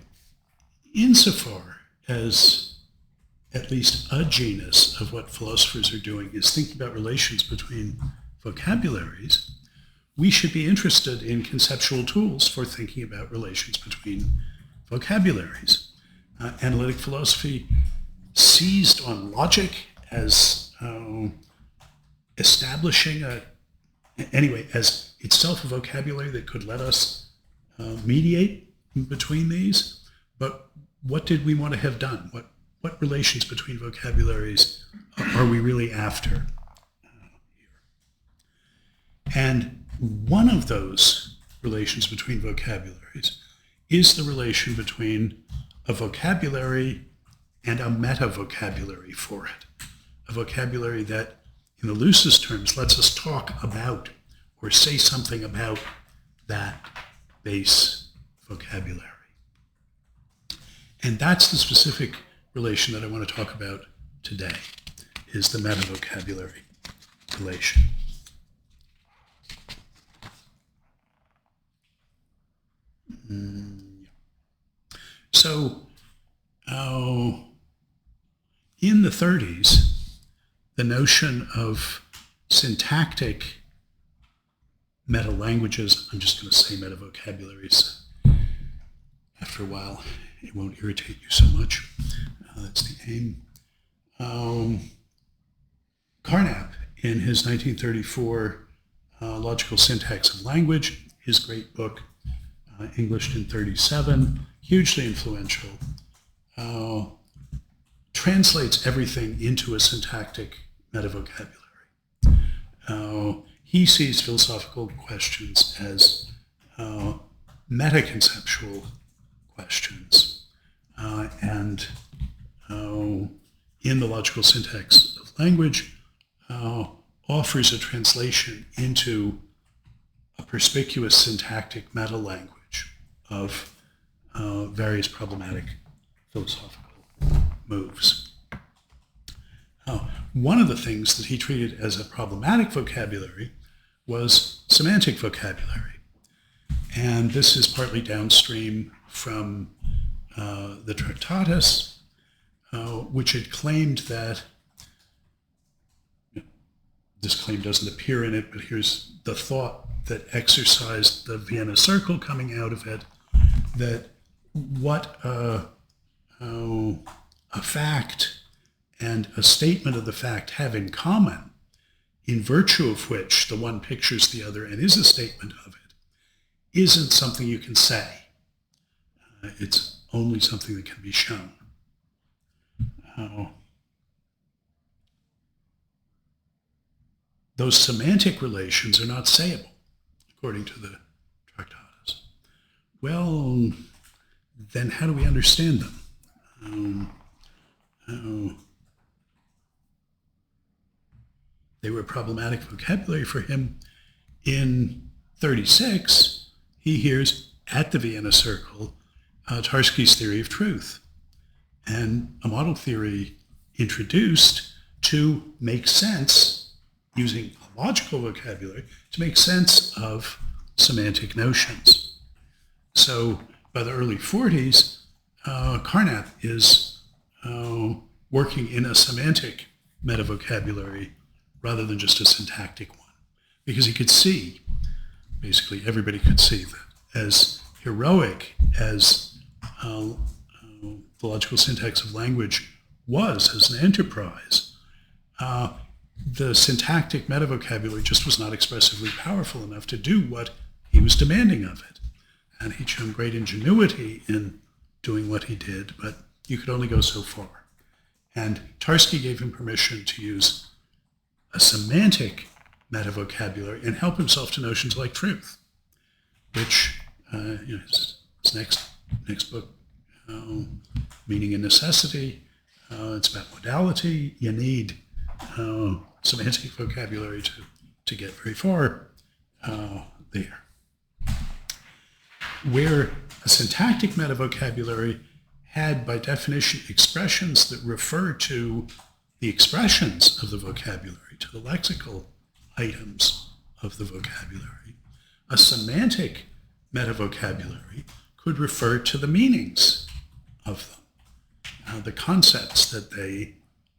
insofar as at least a genus of what philosophers are doing is thinking about relations between vocabularies, we should be interested in conceptual tools for thinking about relations between vocabularies. Analytic philosophy seized on logic as establishing as itself a vocabulary that could let us mediate between these. But what did we want to have done? What relations between vocabularies are we really after here? And one of those relations between vocabularies is the relation between a vocabulary and a meta-vocabulary for it. A vocabulary that, in the loosest terms, lets us talk about or say something about that base vocabulary. And that's the specific relation that I want to talk about today, is the meta-vocabulary relation. So, in the 30s, the notion of syntactic meta-languages, I'm just going to say meta-vocabularies, after a while it won't irritate you so much, that's the aim. Carnap, in his 1934 Logical Syntax of Language, his great book, Englished in 37, hugely influential, translates everything into a syntactic meta-vocabulary. He sees philosophical questions as meta-conceptual questions, and in the logical syntax of language, offers a translation into a perspicuous syntactic meta-language of various problematic philosophical moves. One of the things that he treated as a problematic vocabulary was semantic vocabulary. And this is partly downstream from the Tractatus, which had claimed that, this claim doesn't appear in it, but here's the thought that exercised the Vienna Circle coming out of it, that what a fact and a statement of the fact have in common, in virtue of which the one pictures the other and is a statement of it, isn't something you can say. It's only something that can be shown. Those semantic relations are not sayable, according to the Tractatus. Well, then how do we understand them? They were problematic vocabulary for him. In 36, he hears at the Vienna Circle Tarski's theory of truth, and a model theory introduced to make sense, using a logical vocabulary, to make sense of semantic notions. So by the early 40s, Carnap is working in a semantic meta-vocabulary rather than just a syntactic one, because he could see, basically everybody could see, that as heroic as the logical syntax of language was as an enterprise, the syntactic meta-vocabulary just was not expressively powerful enough to do what he was demanding of it. And he'd shown great ingenuity in doing what he did, but you could only go so far. And Tarski gave him permission to use a semantic meta-vocabulary and help himself to notions like truth, which his next book, Meaning and Necessity, it's about modality. You need semantic vocabulary to get very far there. Where a syntactic meta-vocabulary had, by definition, expressions that refer to the expressions of the vocabulary, to the lexical items of the vocabulary, a semantic meta-vocabulary could refer to the meanings of them, the concepts that they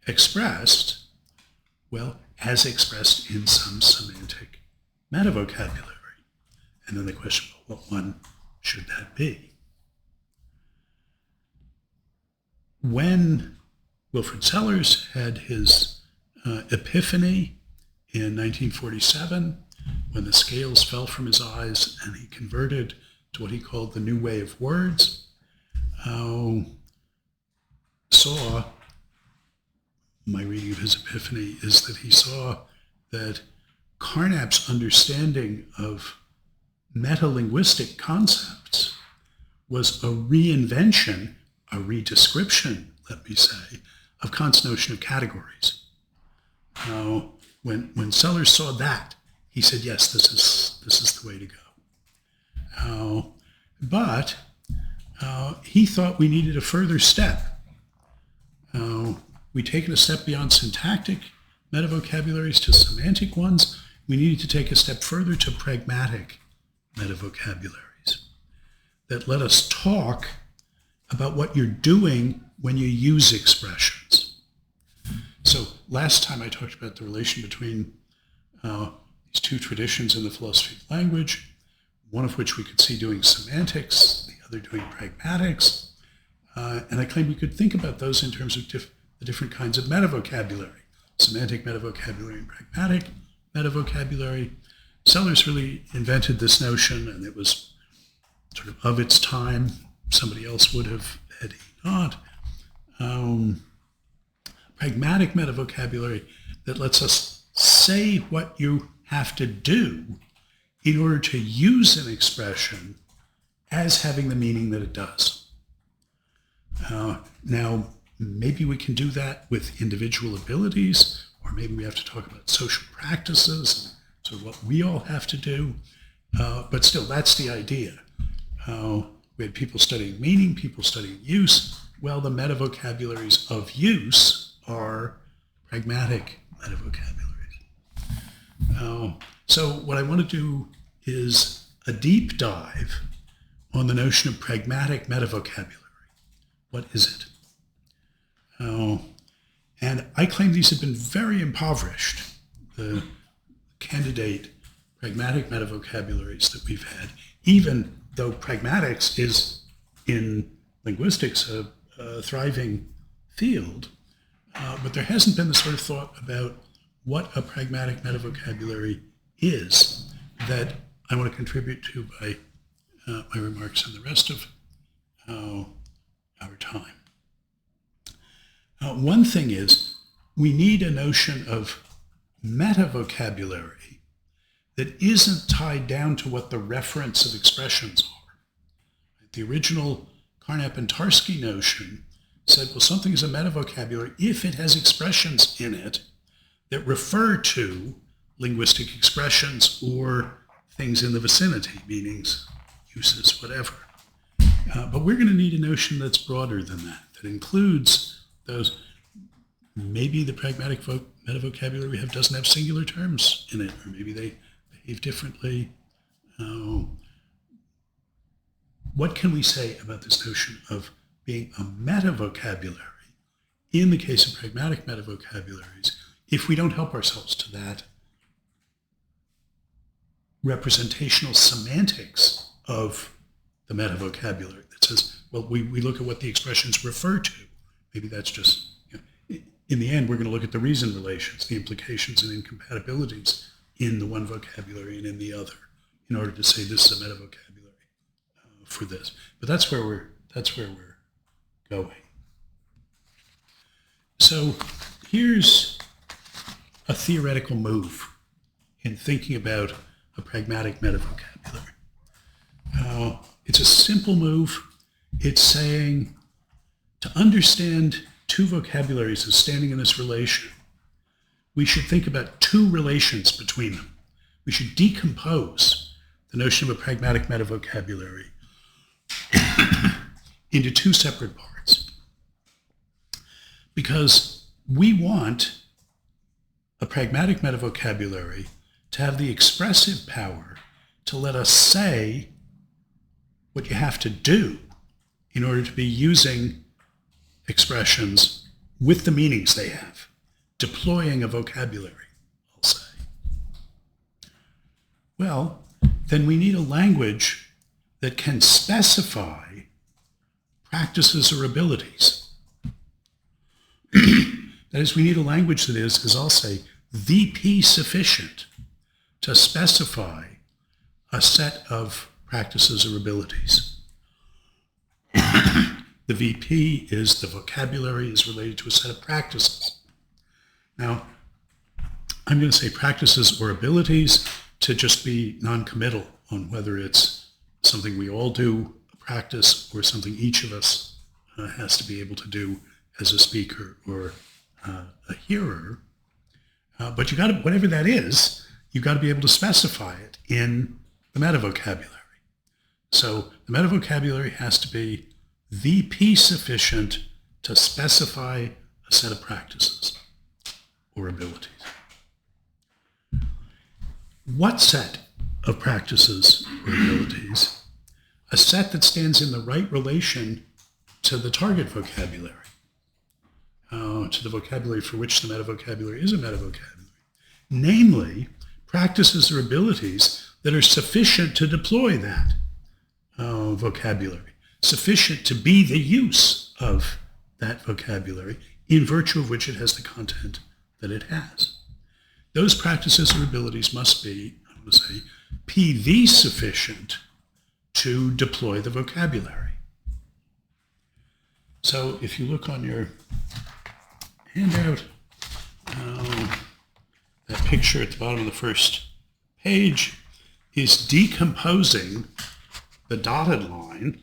expressed, well, as expressed in some semantic meta-vocabulary. And then the question, well, what one should that be? When Wilfrid Sellars had his epiphany in 1947, when the scales fell from his eyes and he converted to what he called the new way of words, my reading of his epiphany is that he saw that Carnap's understanding of meta-linguistic concepts was a reinvention, a redescription, let me say, of Kant's notion of categories. When Sellars saw that, he said, yes, this is the way to go. But he thought we needed a further step. We'd taken a step beyond syntactic meta-vocabularies to semantic ones. We needed to take a step further to pragmatic meta-vocabularies that let us talk about what you're doing when you use expressions. So last time I talked about the relation between these two traditions in the philosophy of language, one of which we could see doing semantics, the other doing pragmatics. And I claimed we could think about those in terms of the different kinds of meta-vocabulary, semantic meta-vocabulary and pragmatic meta-vocabulary. Sellars really invented this notion, and it was sort of its time. Somebody else would have had he not. Pragmatic metavocabulary that lets us say what you have to do in order to use an expression as having the meaning that it does. Now, maybe we can do that with individual abilities, or maybe we have to talk about social practices, so what we all have to do. But still, that's the idea. We had people studying meaning, people studying use. Well, the metavocabularies of use are pragmatic metavocabularies. So what I want to do is a deep dive on the notion of pragmatic metavocabulary. What is it? And I claim these have been very impoverished, the candidate pragmatic metavocabularies that we've had, even though pragmatics is in linguistics a thriving field, but there hasn't been the sort of thought about what a pragmatic metavocabulary is that I want to contribute to by my remarks and the rest of our time. One thing is we need a notion of metavocabulary that isn't tied down to what the reference of expressions are. The original Carnap and Tarski notion said, well, something is a metavocabulary if it has expressions in it that refer to linguistic expressions or things in the vicinity, meanings, uses, whatever. But we're going to need a notion that's broader than that, that includes those. Maybe the pragmatic metavocabulary we have doesn't have singular terms in it, or maybe they behave differently. What can we say about this notion of being a metavocabulary in the case of pragmatic metavocabularies if we don't help ourselves to that representational semantics of the metavocabulary that says, well, we look at what the expressions refer to. Maybe that's just, in the end, we're going to look at the reason relations, the implications and incompatibilities in the one vocabulary and in the other in order to say this is a metavocabulary for this. But that's where we're going. So here's a theoretical move in thinking about a pragmatic metavocabulary. It's a simple move. It's saying to understand two vocabularies as standing in this relation, we should think about two relations between them. We should decompose the notion of a pragmatic metavocabulary into two separate parts. Because we want a pragmatic metavocabulary to have the expressive power to let us say what you have to do in order to be using expressions with the meanings they have, deploying a vocabulary, I'll say. Well, then we need a language that can specify practices or abilities. That is, we need a language that is, as I'll say, VP sufficient to specify a set of practices or abilities. The VP is the vocabulary is related to a set of practices. Now, I'm going to say practices or abilities to just be non-committal on whether it's something we all do, a practice, or something each of us has to be able to do as a speaker or a hearer. But you got to, whatever that is, you've got to be able to specify it in the metavocabulary. So the metavocabulary has to be VP sufficient to specify a set of practices or abilities. What set of practices or abilities? A set that stands in the right relation to the target vocabulary, to the vocabulary for which the metavocabulary is a metavocabulary. Namely, practices or abilities that are sufficient to deploy that vocabulary, sufficient to be the use of that vocabulary, in virtue of which it has the content that it has. Those practices or abilities must be, I would say, PV sufficient to deploy the vocabulary. So if you look on your handout, that picture at the bottom of the first page is decomposing the dotted line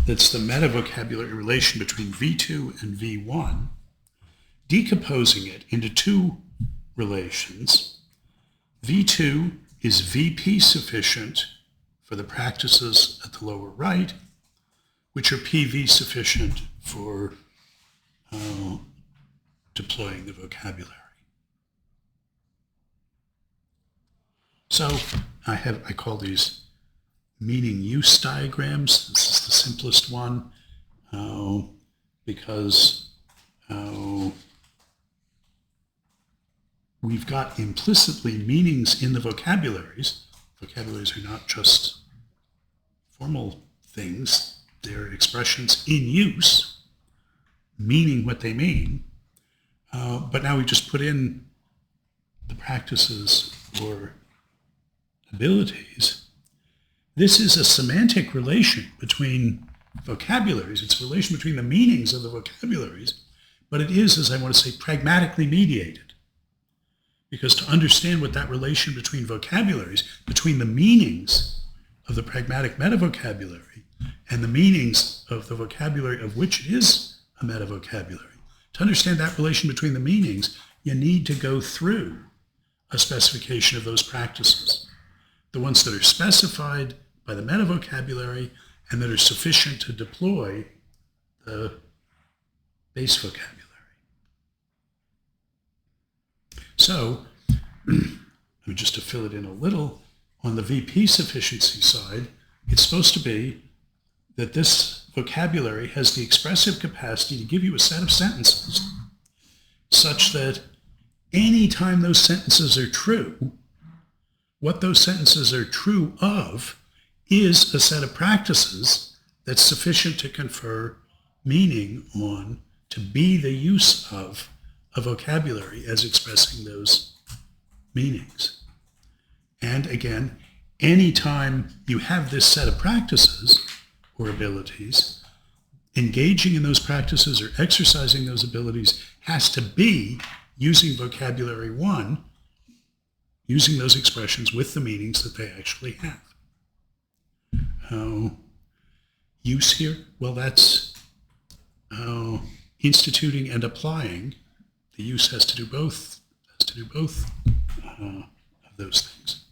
that's the meta-vocabulary relation between V2 and V1, decomposing it into two relations. V2 is VP sufficient for the practices at the lower right, which are PV sufficient for deploying the vocabulary. So I call these meaning use diagrams. This is the simplest one because we've got implicitly meanings in the vocabularies. Vocabularies are not just formal things. They're expressions in use, meaning what they mean. But now we just put in the practices or abilities. This is a semantic relation between vocabularies. It's a relation between the meanings of the vocabularies, but it is, as I want to say, pragmatically mediated. Because to understand what that relation between vocabularies, between the meanings of the pragmatic metavocabulary and the meanings of the vocabulary of which it is a metavocabulary, to understand that relation between the meanings, you need to go through a specification of those practices. The ones that are specified by the metavocabulary and that are sufficient to deploy the base vocabulary. So, just to fill it in a little, on the VP sufficiency side, it's supposed to be that this vocabulary has the expressive capacity to give you a set of sentences such that any time those sentences are true, what those sentences are true of is a set of practices that's sufficient to confer meaning on, to be the use of a vocabulary as expressing those meanings. And again, anytime you have this set of practices or abilities, engaging in those practices or exercising those abilities has to be using vocabulary one, using those expressions with the meanings that they actually have. Use here, well, that's instituting and applying. The use has to do both of those things.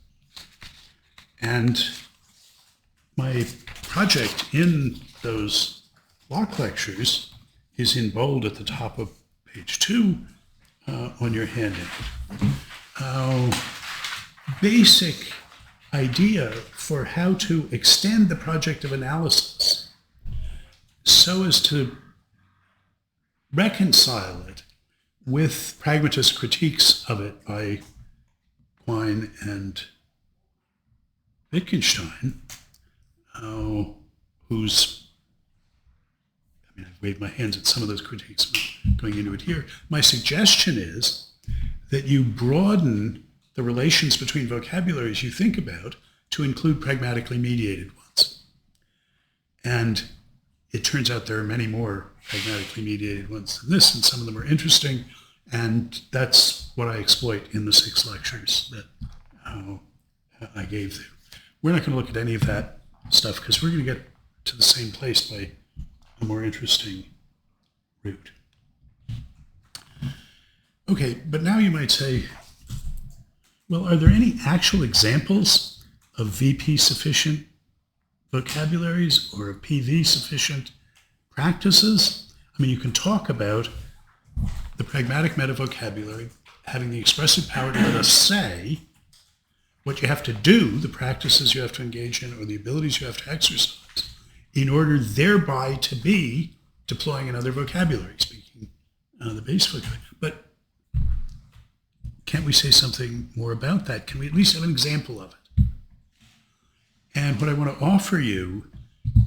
And my project in those block lectures is in bold at the top of page 2 on your handout. Basic idea for how to extend the project of analysis so as to reconcile it with pragmatist critiques of it by Quine and Wittgenstein, who's, I've waved my hands at some of those critiques, I'm going into it here. My suggestion is that you broaden the relations between vocabularies you think about to include pragmatically mediated ones. And it turns out there are many more pragmatically mediated ones than this, and some of them are interesting, and that's what I exploit in the 6 lectures that I gave there. We're not going to look at any of that stuff because we're going to get to the same place by a more interesting route. Okay, but now you might say, well, are there any actual examples of VP sufficient vocabularies or of PV sufficient practices? I mean, you can talk about the pragmatic metavocabulary having the expressive power to let us say what you have to do, the practices you have to engage in, or the abilities you have to exercise, in order thereby to be deploying another vocabulary, speaking the base vocabulary. But can't we say something more about that? Can we at least have an example of it? And what I want to offer you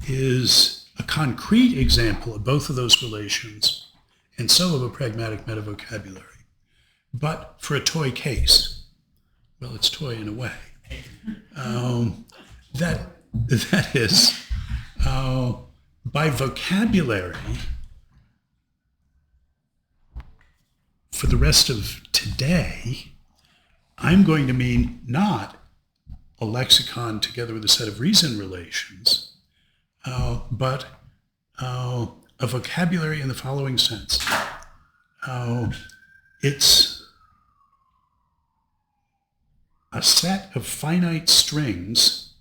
is a concrete example of both of those relations and so of a pragmatic metavocabulary, but for a toy case. Well, it's toy in a way. That That is, by vocabulary, for the rest of today, I'm going to mean not a lexicon together with a set of reason relations, but a vocabulary in the following sense. It's a set of finite strings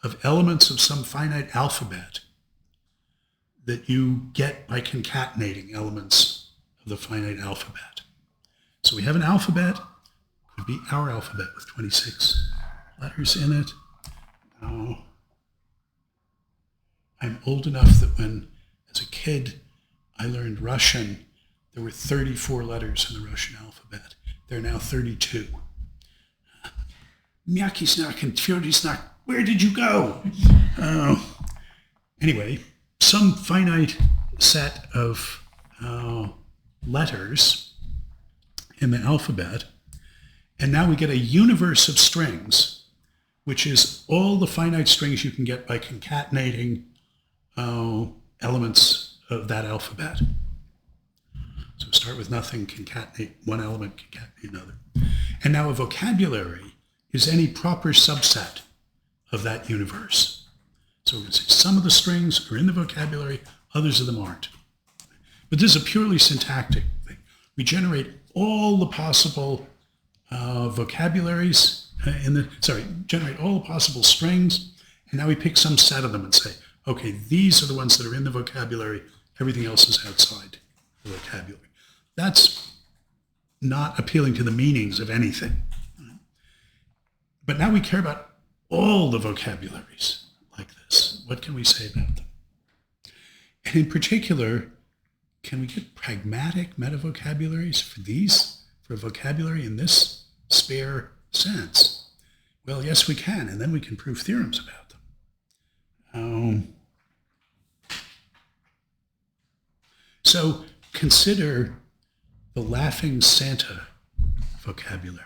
of elements of some finite alphabet that you get by concatenating elements of the finite alphabet. So we have an alphabet, could be our alphabet with 26 letters in it. I'm old enough that when, as a kid, I learned Russian, there were 34 letters in the Russian alphabet. There are now 32. Miyaki Snak and Tvirdy Snak, where did you go? Anyway, some finite set of letters in the alphabet, and now we get a universe of strings, which is all the finite strings you can get by concatenating elements of that alphabet. So start with nothing, concatenate one element, concatenate another. And now a vocabulary is any proper subset of that universe. So we're going to say some of the strings are in the vocabulary, others of them aren't. But this is a purely syntactic thing. We generate all the possible vocabularies generate all the possible strings, and now we pick some set of them and say, okay, these are the ones that are in the vocabulary, everything else is outside the vocabulary. That's not appealing to the meanings of anything. But now we care about all the vocabularies like this. What can we say about them? And in particular, can we get pragmatic meta-vocabularies for these, for a vocabulary in this spare sense? Well, yes, we can, and then we can prove theorems about them. So consider the Laughing Santa vocabulary.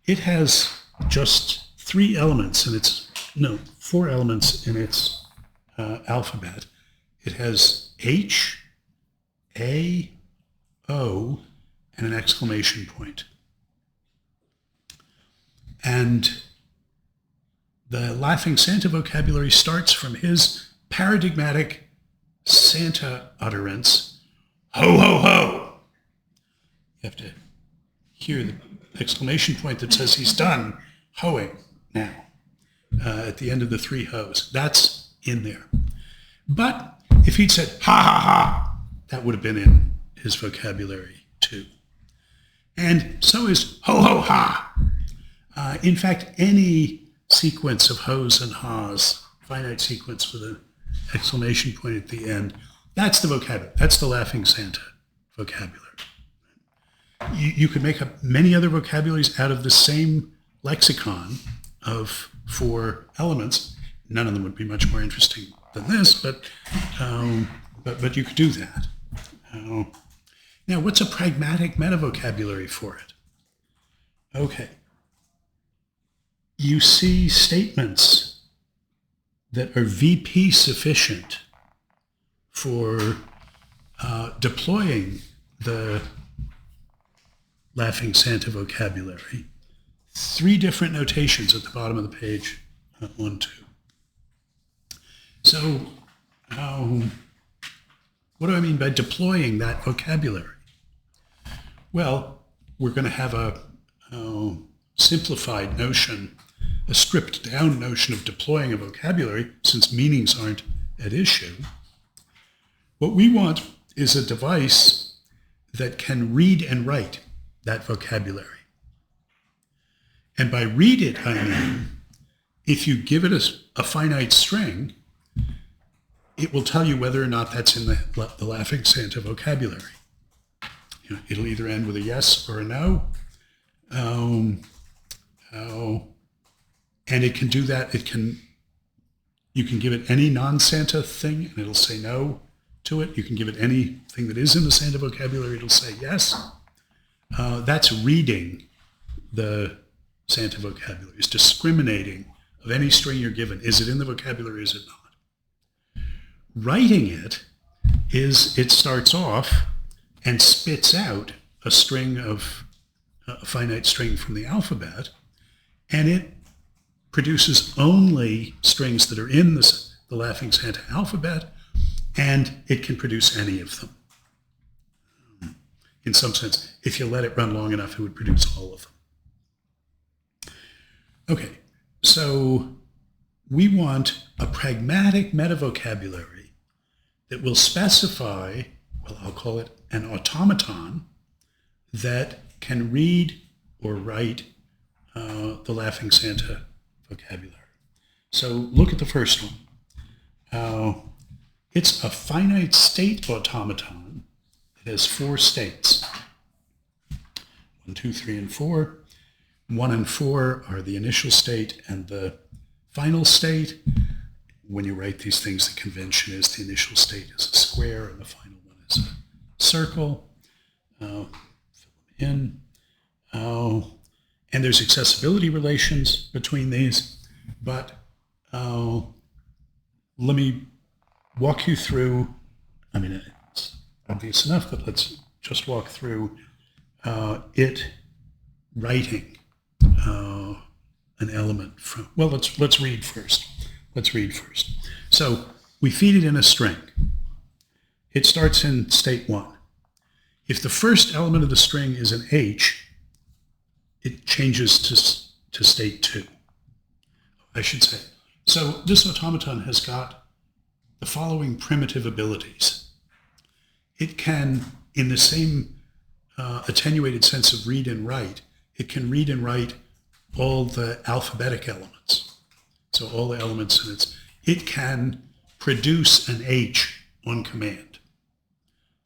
It has just four elements in its alphabet. It has H, A, O, and an exclamation point. And the Laughing Santa vocabulary starts from his paradigmatic Santa utterance, ho, ho, ho. You have to hear the exclamation point that says he's done hoeing now at the end of the three hoes. That's in there. But if he'd said ha, ha, ha, that would have been in his vocabulary too. And so is ho, ho, ha. In fact, any sequence of hoes and ha's, finite sequence with an exclamation point at the end, that's the vocabulary. That's the Laughing Santa vocabulary. You could make up many other vocabularies out of the same lexicon of four elements. None of them would be much more interesting than this, but you could do that. Now, what's a pragmatic meta-vocabulary for it? Okay. You see statements that are VP sufficient for deploying the Laughing Santa vocabulary. Three different notations at the bottom of the page, 1, 2. So, what do I mean by deploying that vocabulary? Well, we're going to have a simplified notion, a stripped down notion of deploying a vocabulary, since meanings aren't at issue. What we want is a device that can read and write that vocabulary. And by read it, I mean, if you give it a finite string, it will tell you whether or not that's in the Laughing Santa vocabulary. It'll either end with a yes or a no. And it can do that. You can give it any non-Santa thing, and it'll say no to it. You can give it anything that is in the Santa vocabulary, it'll say yes. That's reading the Santa vocabulary. It's discriminating of any string you're given. Is it in the vocabulary or is it not? Writing it starts off and spits out a finite string from the alphabet, and it produces only strings that are in the Laughing Santa alphabet, and it can produce any of them. In some sense, if you let it run long enough, it would produce all of them. Okay, so we want a pragmatic meta-vocabulary that will specify, well, I'll call it an automaton that can read or write the Laughing Santa vocabulary. So look at the first one. It's a finite state automaton. It has 4 states. 1, 2, 3, and 4. 1 and 4 are the initial state and the final state. When you write these things, the convention is the initial state is a square and the final one is a circle. Fill them in. And there's accessibility relations between these, but let me walk you through, I mean, it's obvious enough, but let's just walk through it writing an element from, well, let's read first. Let's read first. So we feed it in a string. It starts in state 1. If the first element of the string is an H, it changes to state 2, I should say. So this automaton has got the following primitive abilities. It can, in the same attenuated sense of read and write, it can read and write all the alphabetic elements. So all the elements in it can produce an H on command.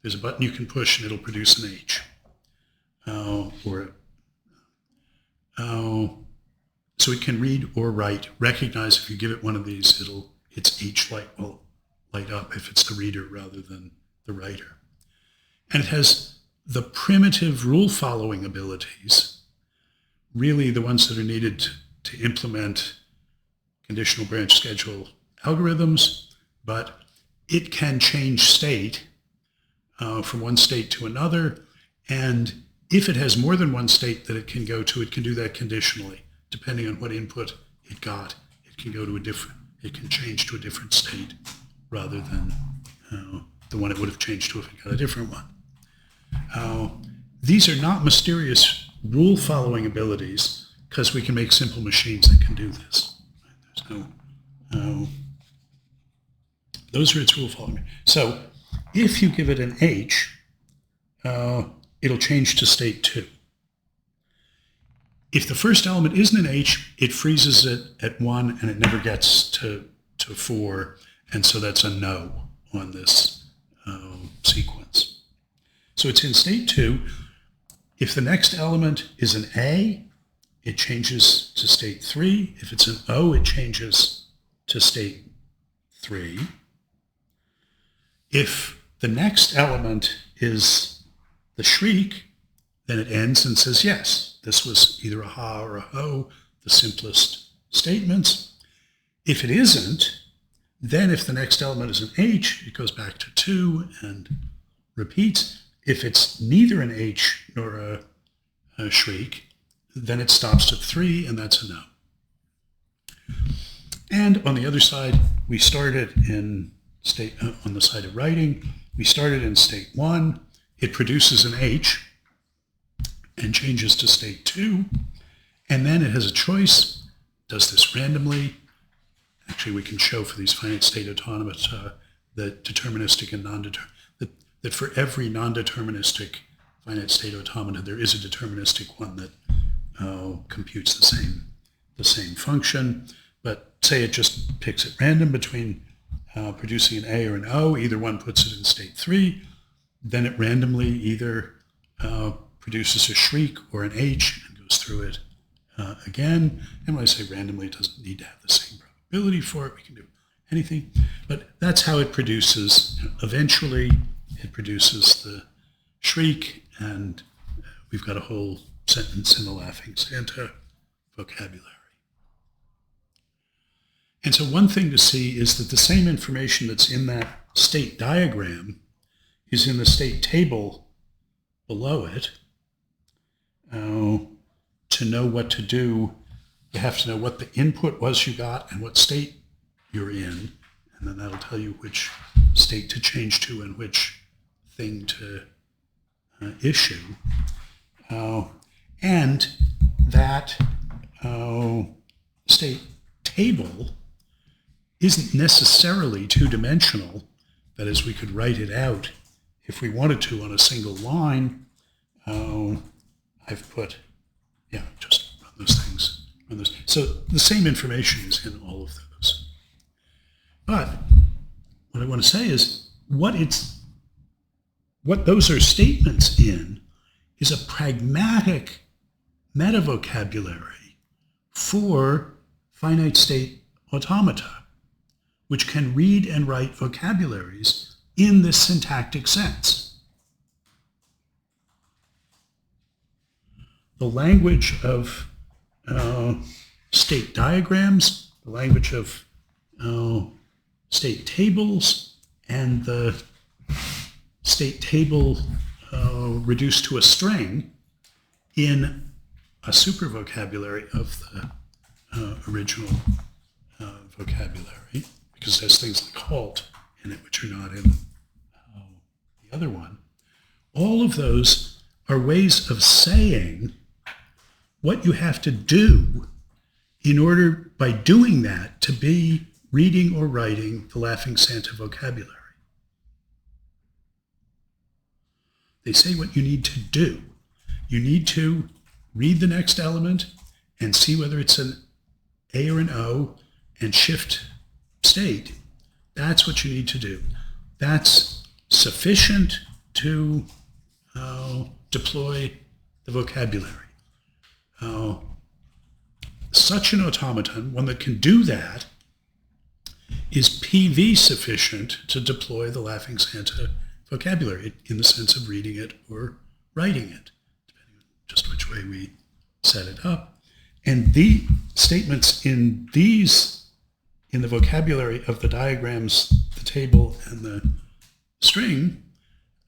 There's a button you can push and it'll produce an H. So it can read or write. Recognize if you give it one of these, its H light will light up if it's the reader rather than the writer. And it has the primitive rule following abilities, really the ones that are needed to implement conditional branch schedule algorithms, but it can change state from one state to another, and if it has more than one state that it can go to, it can do that conditionally. Depending on what input it got, it can change to a different state rather than the one it would have changed to if it got a different one. These are not mysterious rule-following abilities because we can make simple machines that can do this. There's those are its rule-following. So if you give it an H, it'll change to state 2. If the first element isn't an H, it freezes it at 1 and it never gets to 4, and so that's a no on this sequence. So it's in state 2. If the next element is an A, it changes to state 3. If it's an O, it changes to state 3. If the next element is the shriek, then it ends and says, yes, this was either a ha or a ho, the simplest statements. If it isn't, then if the next element is an H, it goes back to 2 and repeats. If it's neither an H nor a shriek, then it stops at 3, and that's a no. And on the other side, we started in state, on the side of writing, we started in state 1. It produces an H and changes to state 2, and then it has a choice. Does this randomly? Actually, we can show for these finite state automata that deterministic and non-deterministic, that for every non-deterministic finite state automata, there is a deterministic one that computes the same function. But say it just picks at random between producing an A or an O, either one puts it in state 3, then it randomly either produces a shriek or an H and goes through it again. And when I say randomly, it doesn't need to have the same probability for it. We can do anything. But that's how it produces. Eventually, it produces the shriek, and we've got a whole sentence in the Laughing Santa vocabulary. And so one thing to see is that the same information that's in that state diagram is in the state table below it. To know what to do, you have to know what the input was you got and what state you're in, and then that'll tell you which state to change to and which thing to issue. And that state table isn't necessarily two-dimensional. That is, we could write it out if we wanted to on a single line. I've put, just run those things. So the same information is in all of those. But what I want to say is what those are statements in is a pragmatic meta-vocabulary for finite state automata, which can read and write vocabularies in this syntactic sense. The language of state diagrams, the language of state tables, and the state table reduced to a string in a super vocabulary of the original vocabulary, because there's things like halt in it, which are not in the other one. All of those are ways of saying what you have to do in order, by doing that, to be reading or writing the Laughing Santa vocabulary. They say what you need to do. You need to read the next element and see whether it's an A or an O and shift state. That's what you need to do. That's sufficient to deploy the vocabulary. Such an automaton, one that can do that, is PV sufficient to deploy the Laughing Santa vocabulary in the sense of reading it or writing it, depending on just which way we set it up. And the statements in the vocabulary of the diagrams, the table, and the string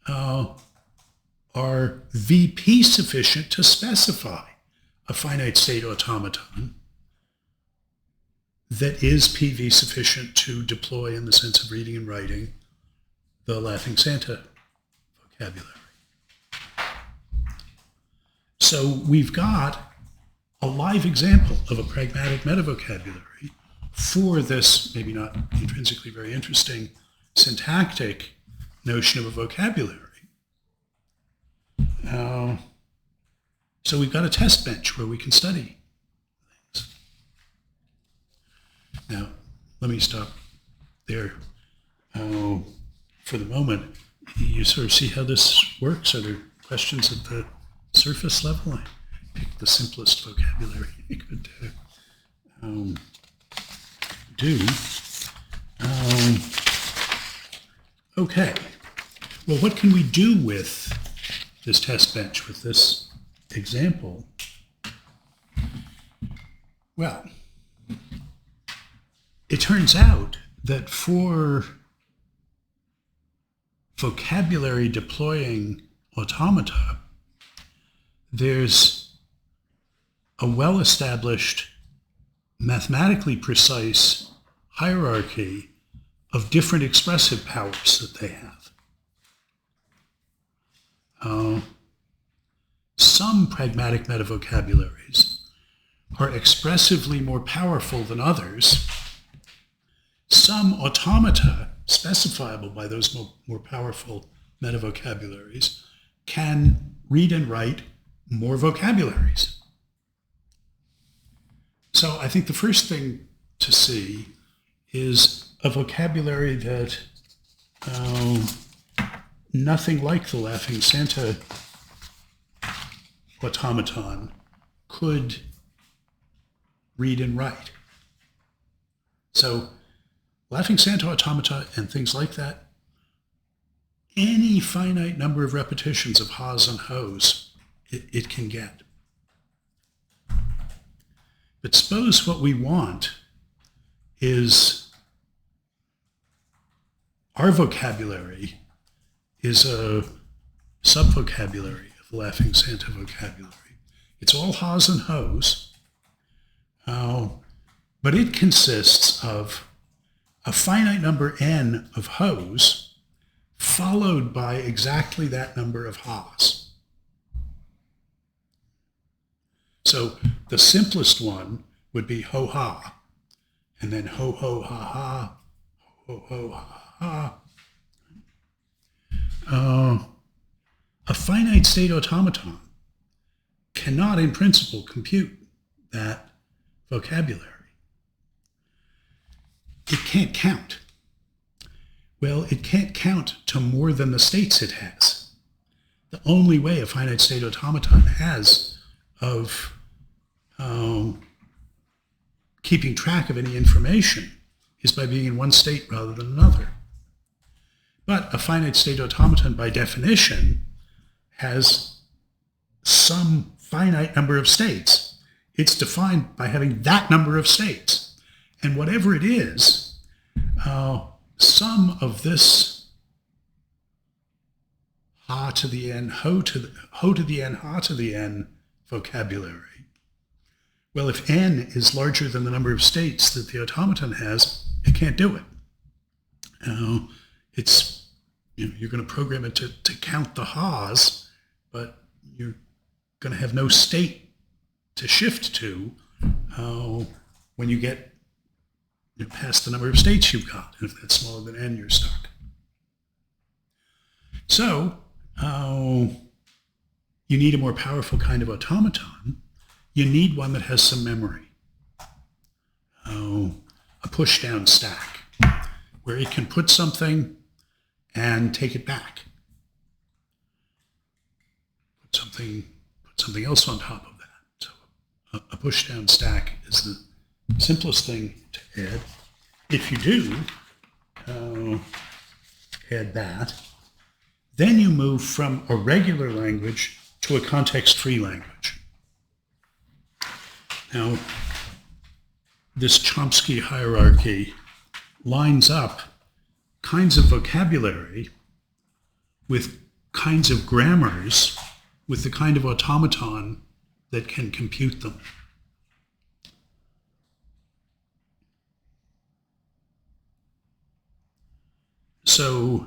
are VP sufficient to specify a finite state automaton that is PV sufficient to deploy in the sense of reading and writing the Laughing Santa vocabulary. So we've got a live example of a pragmatic meta-vocabulary for this, maybe not intrinsically very interesting, syntactic notion of a vocabulary. So we've got a test bench where we can study things. Now, let me stop there for the moment. You sort of see how this works? Are there questions at the surface level? I picked the simplest vocabulary I could do. Okay. Well, what can we do with this test bench, with this example? Well, it turns out that for vocabulary deploying automata, there's a well-established, mathematically precise hierarchy of different expressive powers that they have. Some pragmatic meta-vocabularies are expressively more powerful than others. Some automata, specifiable by those more powerful meta-vocabularies, can read and write more vocabularies. So I think the first thing to see is a vocabulary that nothing like the Laughing Santa automaton could read and write. So Laughing Santa automata and things like that, any finite number of repetitions of ha's and ho's, it can get. But suppose what we want is our vocabulary is a subvocabulary of the Laughing Santa vocabulary. It's all ha's and ho's, but it consists of a finite number n of ho's followed by exactly that number of ha's. So the simplest one would be ho ha, and then ho ho ha ha, ho ho ha ha. A finite state automaton cannot in principle compute that vocabulary. It can't count. Well, it can't count to more than the states it has. The only way a finite state automaton has of keeping track of any information is by being in one state rather than another. But a finite state automaton, by definition, has some finite number of states. It's defined by having that number of states. And whatever it is, some of this ha to the n, ho to the n, ha to the n vocabulary, well, if n is larger than the number of states that the automaton has, it can't do it. You're going to program it to count the ha's, but you're going to have no state to shift to when you get past the number of states you've got. And if that's smaller than n, you're stuck. So you need a more powerful kind of automaton. You need one that has some memory. A push-down stack, where it can put something and take it back. Put something else on top of that. So a push-down stack is the simplest thing to add. If you do add that, then you move from a regular language to a context-free language. Now, this Chomsky hierarchy lines up kinds of vocabulary with kinds of grammars with the kind of automaton that can compute them. So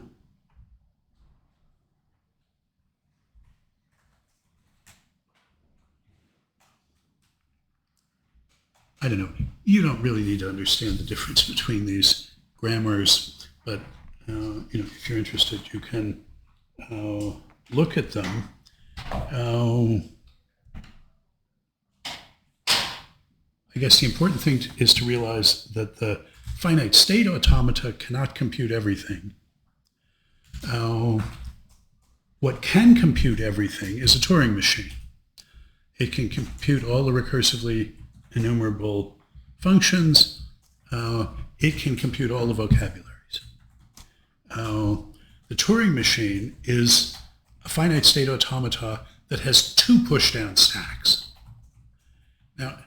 I don't know, you don't really need to understand the difference between these grammars, but if you're interested, you can look at them. I guess the important thing is to realize that the finite state automata cannot compute everything. What can compute everything is a Turing machine. It can compute all the recursively enumerable functions. It can compute all the vocabularies. The Turing machine is a finite state automata that has two push-down stacks. Now,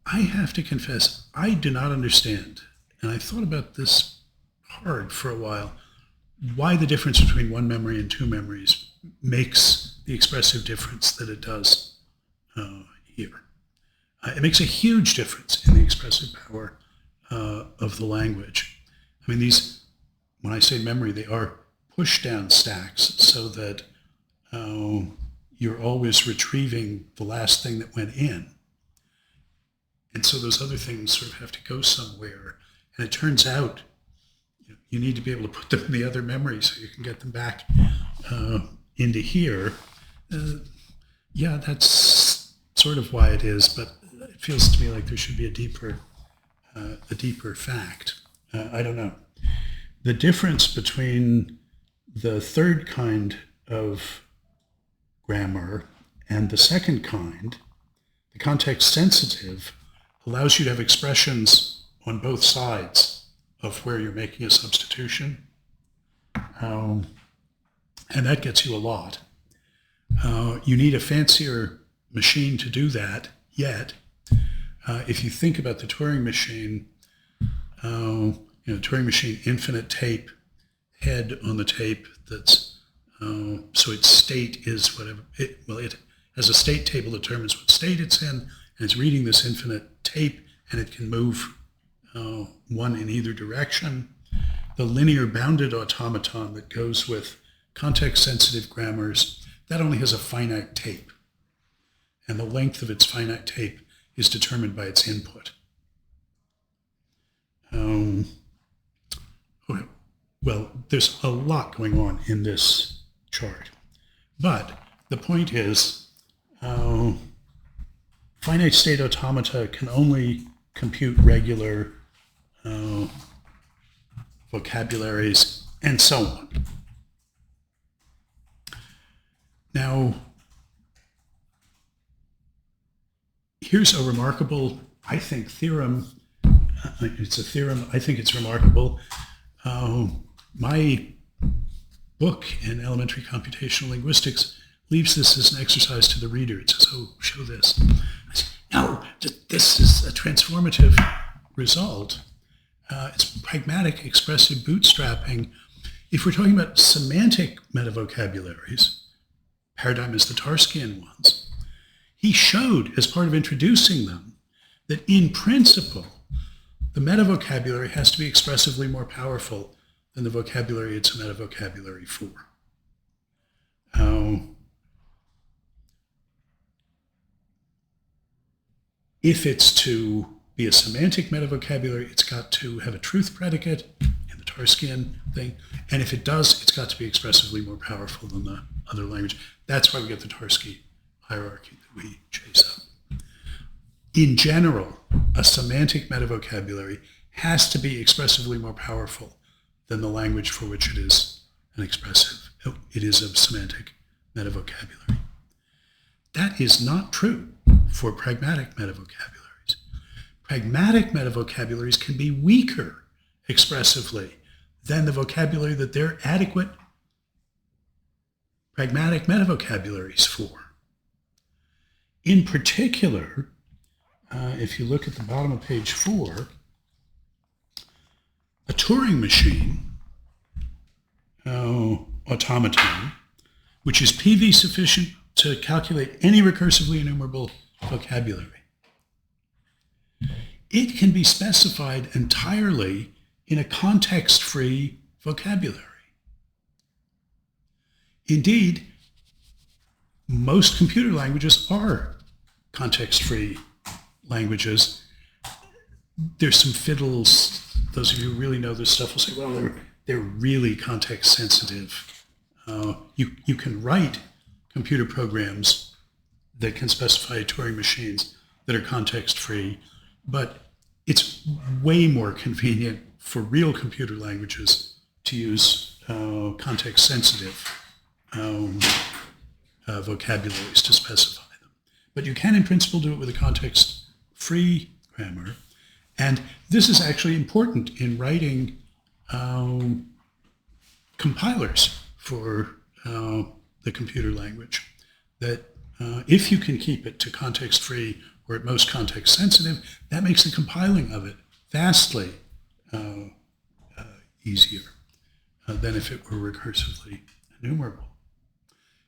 I have to confess, I do not understand, and I thought about this hard for a while, why the difference between one memory and two memories makes the expressive difference that it does here. It makes a huge difference in the expressive power of the language. I mean, these, when I say memory, they are push-down stacks so that you're always retrieving the last thing that went in. And so those other things sort of have to go somewhere. And it turns out you need to be able to put them in the other memory so you can get them back into here. Yeah, that's sort of why it is, but it feels to me like there should be a deeper fact. I don't know. The difference between the third kind of grammar and the second kind, the context sensitive, allows you to have expressions on both sides of where you're making a substitution. And that gets you a lot. You need a fancier machine to do that, yet. If you think about the Turing machine, Turing machine, infinite tape, head on the tape that's, so its state is whatever, it has a state table that determines what state it's in, and it's reading this infinite tape, and it can move one in either direction. The linear bounded automaton that goes with context-sensitive grammars, that only has a finite tape. And the length of its finite tape is determined by its input. Well, there's a lot going on in this chart. But the point is, finite state automata can only compute regular vocabularies and so on. Now, here's a remarkable, I think, theorem. It's a theorem. I think it's remarkable. My book in elementary computational linguistics leaves this as an exercise to the reader. It says, oh, show this. I say, no, this is a transformative result. It's pragmatic, expressive bootstrapping. If we're talking about semantic metavocabularies, Paradigm is the Tarskian ones, he showed, as part of introducing them, that in principle, the metavocabulary has to be expressively more powerful than the vocabulary it's a metavocabulary for. If it's to be a semantic metavocabulary, it's got to have a truth predicate in the Tarskian thing. And if it does, it's got to be expressively more powerful than the other language. That's why we get the Tarski hierarchy that we chase up. In general, a semantic metavocabulary has to be expressively more powerful than the language for which it is an expressive. It is a semantic metavocabulary. That is not true for pragmatic metavocabularies. Pragmatic metavocabularies can be weaker expressively than the vocabulary that they're adequate pragmatic metavocabularies for. In particular, if you look at the bottom of page 4, a Turing machine automaton, which is PV sufficient to calculate any recursively enumerable vocabulary, it can be specified entirely in a context-free vocabulary. Indeed, most computer languages are context-free languages. There's some fiddles. Those of you who really know this stuff will say, well, they're really context-sensitive. You can write computer programs that can specify Turing machines that are context-free, but it's way more convenient for real computer languages to use context-sensitive vocabularies to specify them. But you can, in principle, do it with a context-free grammar. And this is actually important in writing compilers for the computer language, that if you can keep it to context-free or at most context-sensitive, that makes the compiling of it vastly easier than if it were recursively enumerable.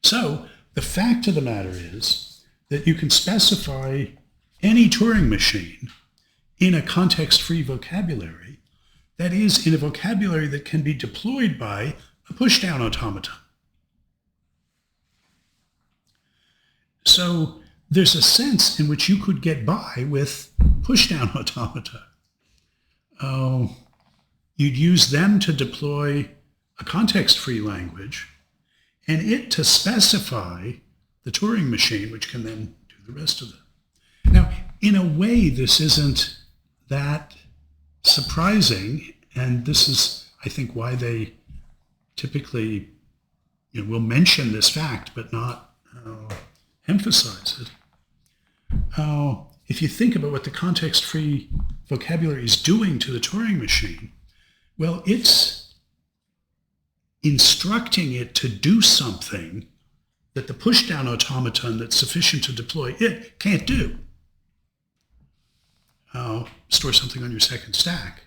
So the fact of the matter is that you can specify any Turing machine in a context-free vocabulary, that is, in a vocabulary that can be deployed by a push-down automaton. So there's a sense in which you could get by with push-down automata. You'd use them to deploy a context-free language, and it to specify the Turing machine, which can then do the rest of it. Now, in a way, this isn't that surprising, and this is, I think, why they typically will mention this fact, but not emphasize it. If you think about what the context-free vocabulary is doing to the Turing machine, well, it's instructing it to do something that the push-down automaton that's sufficient to deploy it can't do. Store something on your second stack,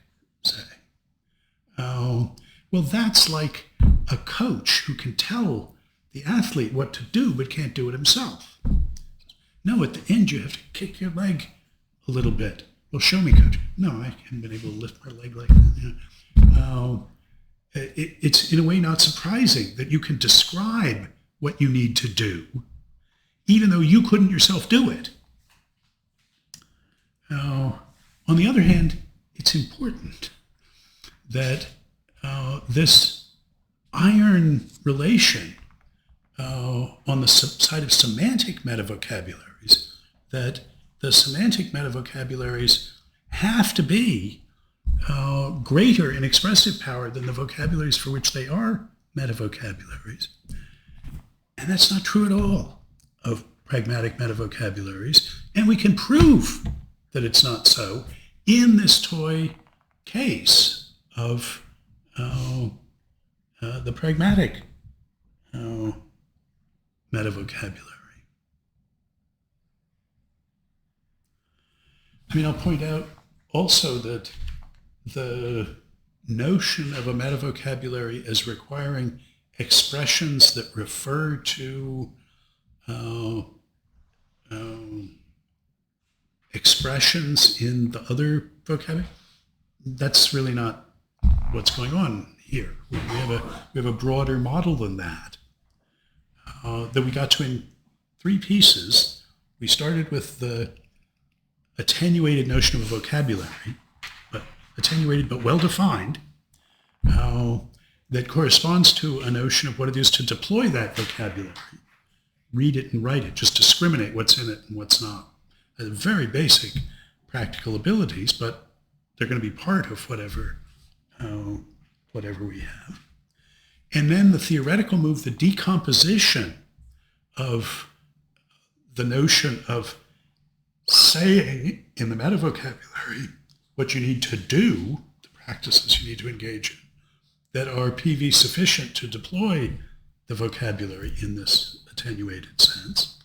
Well, that's like a coach who can tell the athlete what to do but can't do it himself. No, at the end you have to kick your leg a little bit. Well, show me, coach. No, I haven't been able to lift my leg like that. It's in a way not surprising that you can describe what you need to do, even though you couldn't yourself do it. On the other hand, it's important that this iron relation on the side of semantic metavocabularies, that the semantic metavocabularies have to be greater in expressive power than the vocabularies for which they are metavocabularies. And that's not true at all of pragmatic metavocabularies. And we can prove that it's not so in this toy case of the pragmatic metavocabulary. I mean, I'll point out also that the notion of a metavocabulary as requiring expressions that refer to expressions in the other vocabulary, that's really not what's going on here. We have a broader model than that we got to in three pieces. We started with the attenuated notion of a vocabulary, but attenuated but well-defined, that corresponds to a notion of what it is to deploy that vocabulary, read it and write it, just discriminate what's in it and what's not. Very basic practical abilities, but they're going to be part of whatever we have. And then the theoretical move, the decomposition of the notion of saying in the metavocabulary what you need to do, the practices you need to engage in, that are PV sufficient to deploy the vocabulary in this attenuated sense.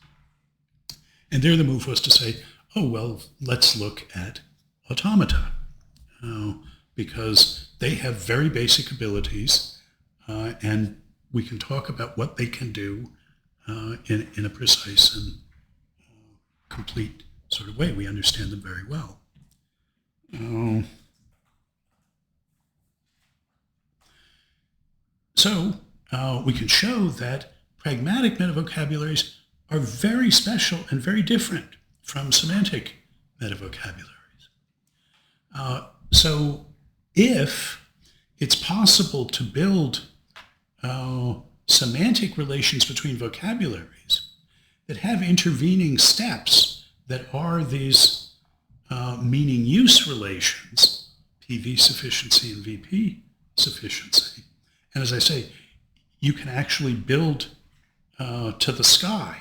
And there the move was to say, oh, well, let's look at automata, because they have very basic abilities, and we can talk about what they can do in a precise and complete sort of way. We understand them very well. So we can show that pragmatic metavocabularies are very special and very different from semantic metavocabularies. So if it's possible to build semantic relations between vocabularies that have intervening steps that are these meaning-use relations, PV sufficiency and VP sufficiency, and as I say, you can actually build to the sky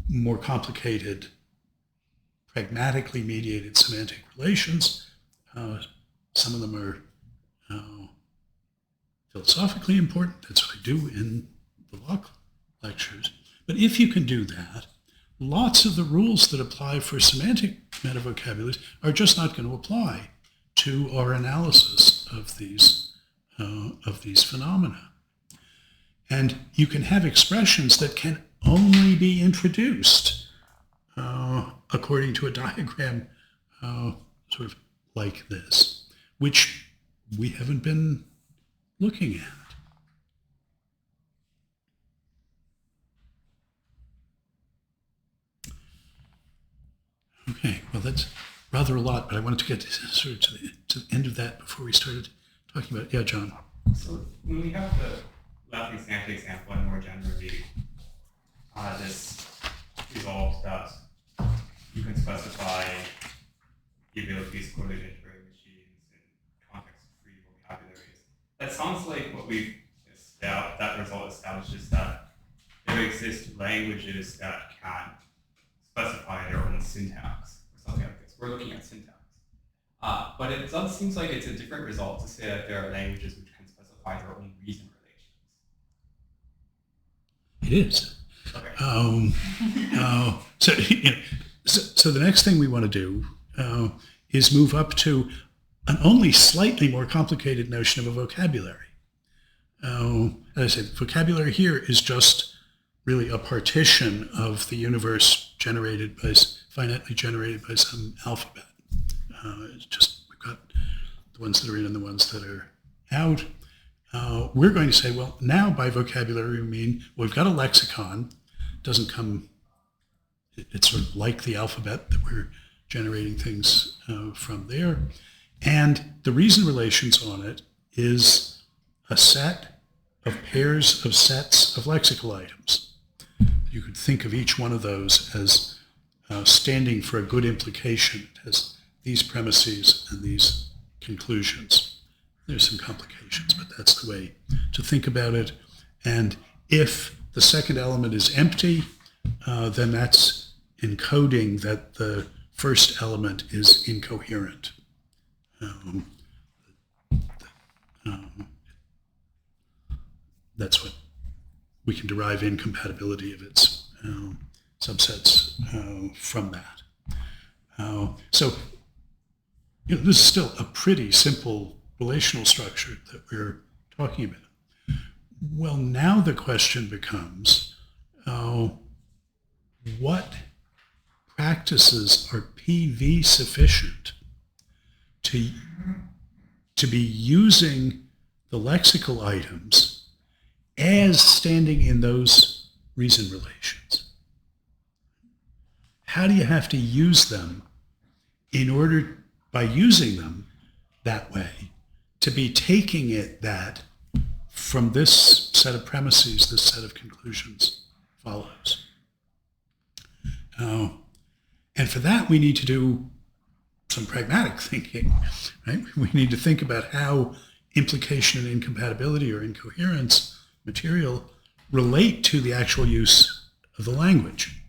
more complicated, pragmatically mediated semantic relations. Some of them are philosophically important. That's what I do in the law lectures. But if you can do that, lots of the rules that apply for semantic metavocabularies are just not going to apply to our analysis of these phenomena. And you can have expressions that can only be introduced according to a diagram sort of like this, which we haven't been looking at. Okay, well, that's rather a lot, but I wanted to get sort of to the end of that before we started talking about it. Yeah, John. So when we have the left example and more generally this resolves that you can specify the abilities correlated to machines in context-free vocabularies. That sounds like what that result establishes that there exist languages that can specify their own syntax or something like this. We're looking at syntax. But it seems like it's a different result to say that there are languages which can specify their own reason relations. It is. Okay. So the next thing we want to do is move up to an only slightly more complicated notion of a vocabulary. As I said, vocabulary here is just really a partition of the universe generated by, finitely generated by some alphabet. It's just, we've got the ones that are in and the ones that are out. We're going to say, well, now by vocabulary we mean, well, we've got a lexicon. It doesn't come, it's sort of like the alphabet that we're generating things from there. And the reason relations on it is a set of pairs of sets of lexical items. You could think of each one of those as standing for a good implication. It has these premises and these conclusions. There's some complications, but that's the way to think about it. And if the second element is empty, then that's encoding that the first element is incoherent. That's what we can derive incompatibility of its subsets from that. So this is still a pretty simple relational structure that we're talking about. Well, now the question becomes, what practices are PV sufficient to be using the lexical items as standing in those reason relations? How do you have to use them in order, by using them that way, to be taking it that from this set of premises, this set of conclusions follows? And for that, we need to do some pragmatic thinking, right? We need to think about how implication and incompatibility or incoherence material relate to the actual use of the language.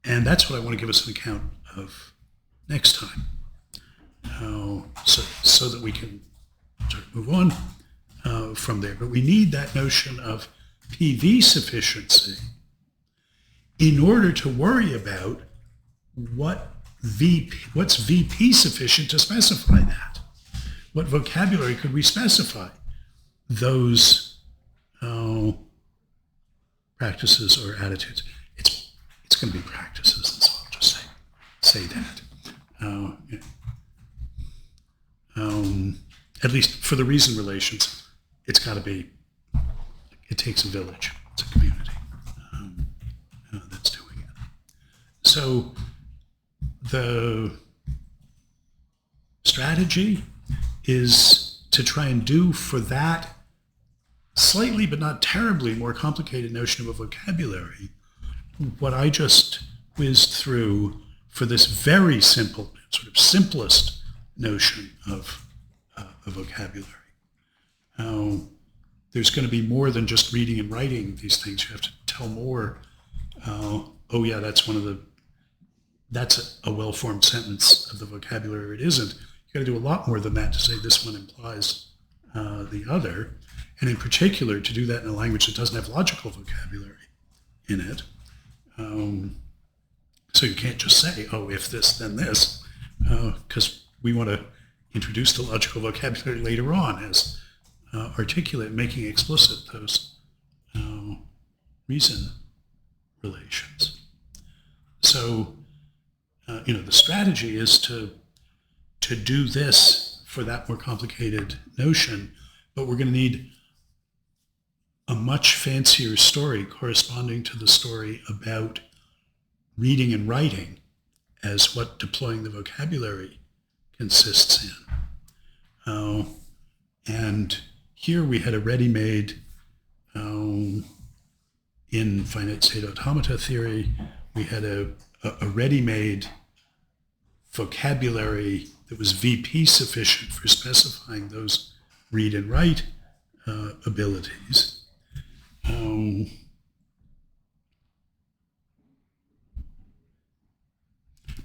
And that's what I want to give us an account of next time, so that we can sort of move on from there. But we need that notion of PV sufficiency in order to worry about what's VP sufficient to specify that. What vocabulary could we specify those practices or attitudes? It's going to be practices, and so I'll just say that. At least for the reason relations, it's got to be. It takes a village. It's a community that's doing it. So the strategy is to try and do for that slightly but not terribly more complicated notion of a vocabulary what I just whizzed through for this very simple, sort of simplest notion of a vocabulary. There's going to be more than just reading and writing these things. You have to tell more. Oh yeah, that's a well-formed sentence of the vocabulary, or it isn't. You got to do a lot more than that to say this one implies the other, and in particular to do that in a language that doesn't have logical vocabulary in it. So you can't just say, oh, if this, then this, because we want to introduce the logical vocabulary later on as articulate, making explicit those reason relations. So, the strategy is to do this for that more complicated notion, but we're going to need a much fancier story corresponding to the story about reading and writing as what deploying the vocabulary consists in. And here we had a ready-made, in finite state automata theory, we had a ready-made vocabulary that was VP sufficient for specifying those read and write abilities.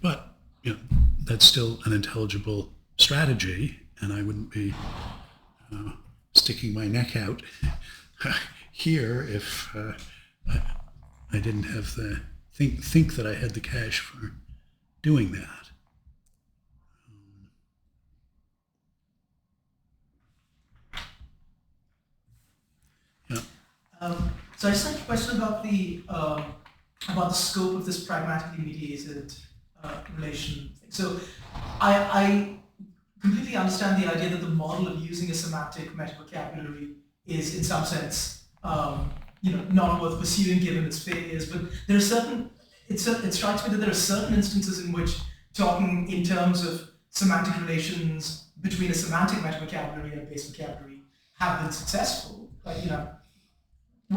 But that's still an intelligible strategy, and I wouldn't be sticking my neck out here if I didn't have the think that I had the cash for doing that. So I just had a question about the scope of this pragmatically mediated relation thing. So I completely understand the idea that the model of using a semantic meta-vocabulary is, in some sense, not worth pursuing given its failures. But there are certain. It strikes me that there are certain instances in which talking in terms of semantic relations between a semantic meta-vocabulary and a base vocabulary have been successful. Like,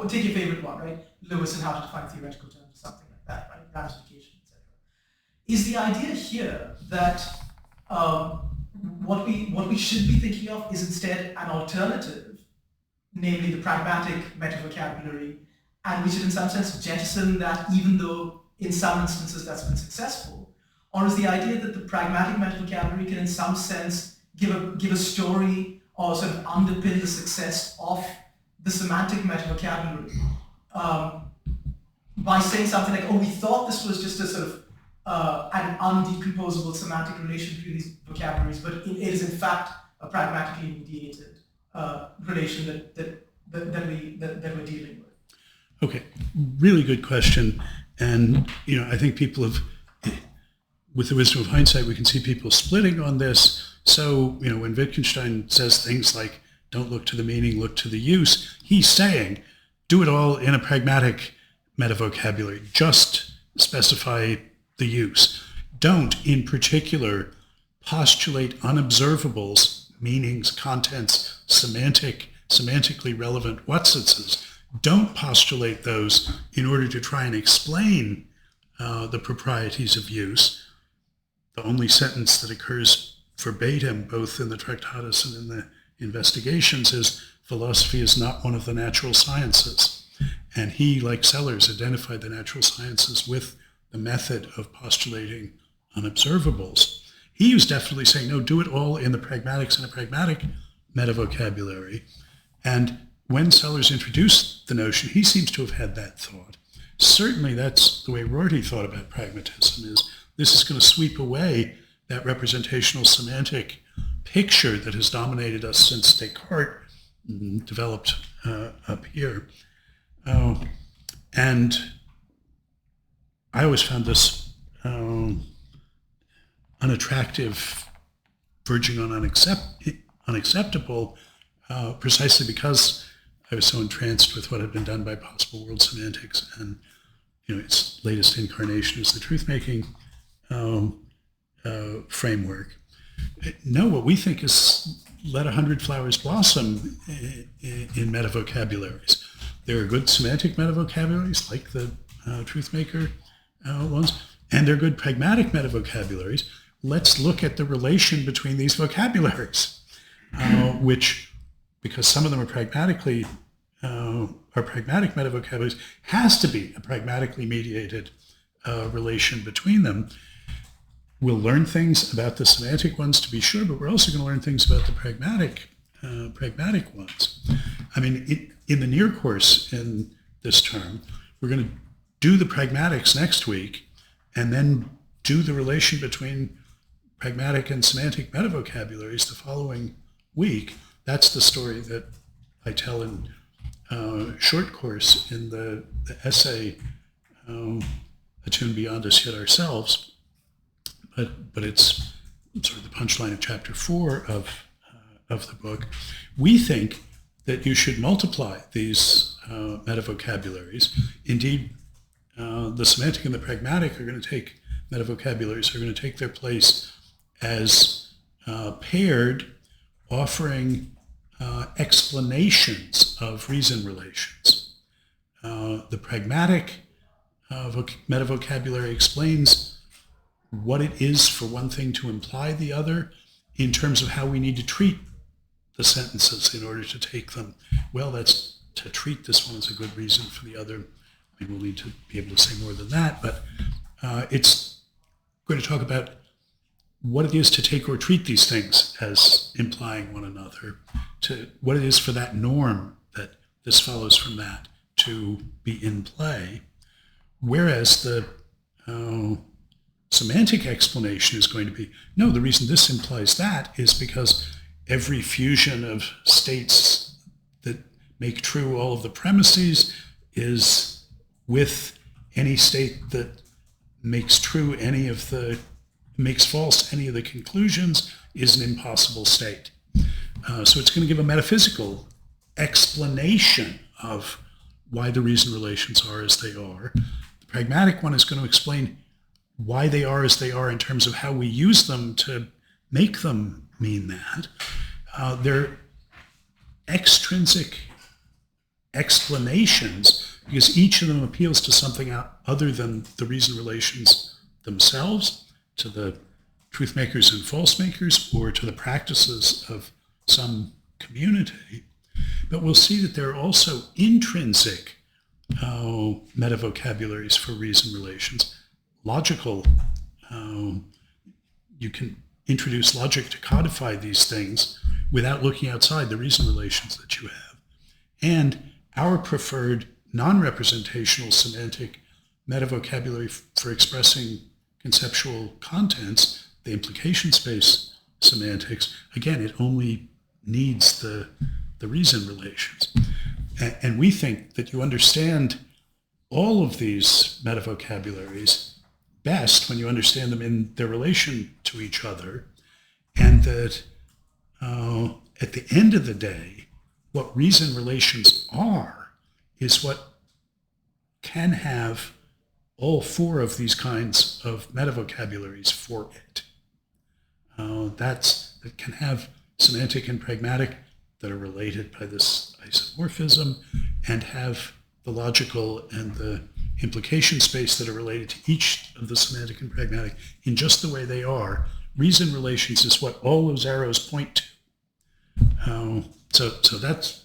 take your favorite one, right? Lewis and how to define theoretical terms or something like that, right? Ramification, etc. Is the idea here that what we should be thinking of is instead an alternative, namely the pragmatic meta-vocabulary, and we should in some sense jettison that even though in some instances that's been successful? Or is the idea that the pragmatic meta-vocabulary can in some sense give a story or sort of underpin the success of the semantic meta-vocabulary by saying something like, oh, we thought this was just a sort of an undecomposable semantic relation between these vocabularies, but it is in fact a pragmatically mediated relation that we're dealing with? Okay, really good question. And, I think people have, with the wisdom of hindsight, we can see people splitting on this. So, when Wittgenstein says things like, don't look to the meaning, look to the use, he's saying, do it all in a pragmatic meta-vocabulary. Just specify the use. Don't, in particular, postulate unobservables, meanings, contents, semantically relevant what's-itses. Don't postulate those in order to try and explain the proprieties of use. The only sentence that occurs verbatim, both in the Tractatus and in the Investigations, is philosophy is not one of the natural sciences. And he, like Sellers, identified the natural sciences with the method of postulating unobservables. He was definitely saying, no, do it all in the pragmatics and a pragmatic meta-vocabulary. And when Sellers introduced the notion, he seems to have had that thought. Certainly that's the way Rorty thought about pragmatism, is this is going to sweep away that representational semantic picture that has dominated us since Descartes developed up here. And I always found this unattractive, verging on unacceptable, precisely because I was so entranced with what had been done by possible world semantics, and its latest incarnation is the truth-making framework. No, what we think is let 100 flowers blossom in meta-vocabularies. There are good semantic meta-vocabularies, like the truth-maker ones, and there are good pragmatic meta-vocabularies. Let's look at the relation between these vocabularies, which, because some of them are pragmatic meta-vocabularies, has to be a pragmatically mediated relation between them. We'll learn things about the semantic ones, to be sure, but we're also going to learn things about the pragmatic ones. I mean, in the near course in this term, we're going to do the pragmatics next week, and then do the relation between pragmatic and semantic meta-vocabularies the following week. That's the story that I tell in short course in the essay Attuned Beyond Us Yet Ourselves, but it's sort of the punchline of chapter 4 of the book. We think that you should multiply these meta-vocabularies. Indeed, the semantic and the pragmatic are going to take meta-vocabularies are going to take their place as paired, offering explanations of reason relations. The pragmatic meta-vocabulary explains what it is for one thing to imply the other in terms of how we need to treat the sentences in order to take them. Well, that's to treat this one as a good reason for the other. I mean, we'll need to be able to say more than that, but it's going to talk about what it is to take or treat these things as implying one another, to what it is for that norm that this follows from that to be in play, whereas the semantic explanation is going to be, no, the reason this implies that is because every fusion of states that make true all of the premises is with any state that makes false any of the conclusions is an impossible state. So it's going to give a metaphysical explanation of why the reason relations are as they are. The pragmatic one is going to explain why they are as they are in terms of how we use them to make them mean that. They're extrinsic explanations because each of them appeals to something other than the reason relations themselves, to the truth makers and false makers, or to the practices of some community. But we'll see that there are also intrinsic meta-vocabularies for reason relations. Logical, you can introduce logic to codify these things without looking outside the reason relations that you have. And our preferred non-representational semantic meta-vocabulary for expressing conceptual contents, the implication space semantics, again, it only needs the reason relations. And we think that you understand all of these meta-vocabularies best when you understand them in their relation to each other, and that at the end of the day, what reason relations are is what can have all four of these kinds of meta-vocabularies for it. That can have semantic and pragmatic that are related by this isomorphism, and have the logical and the implication space that are related to each of the semantic and pragmatic in just the way they are. Reason relations is what all those arrows point to. So that's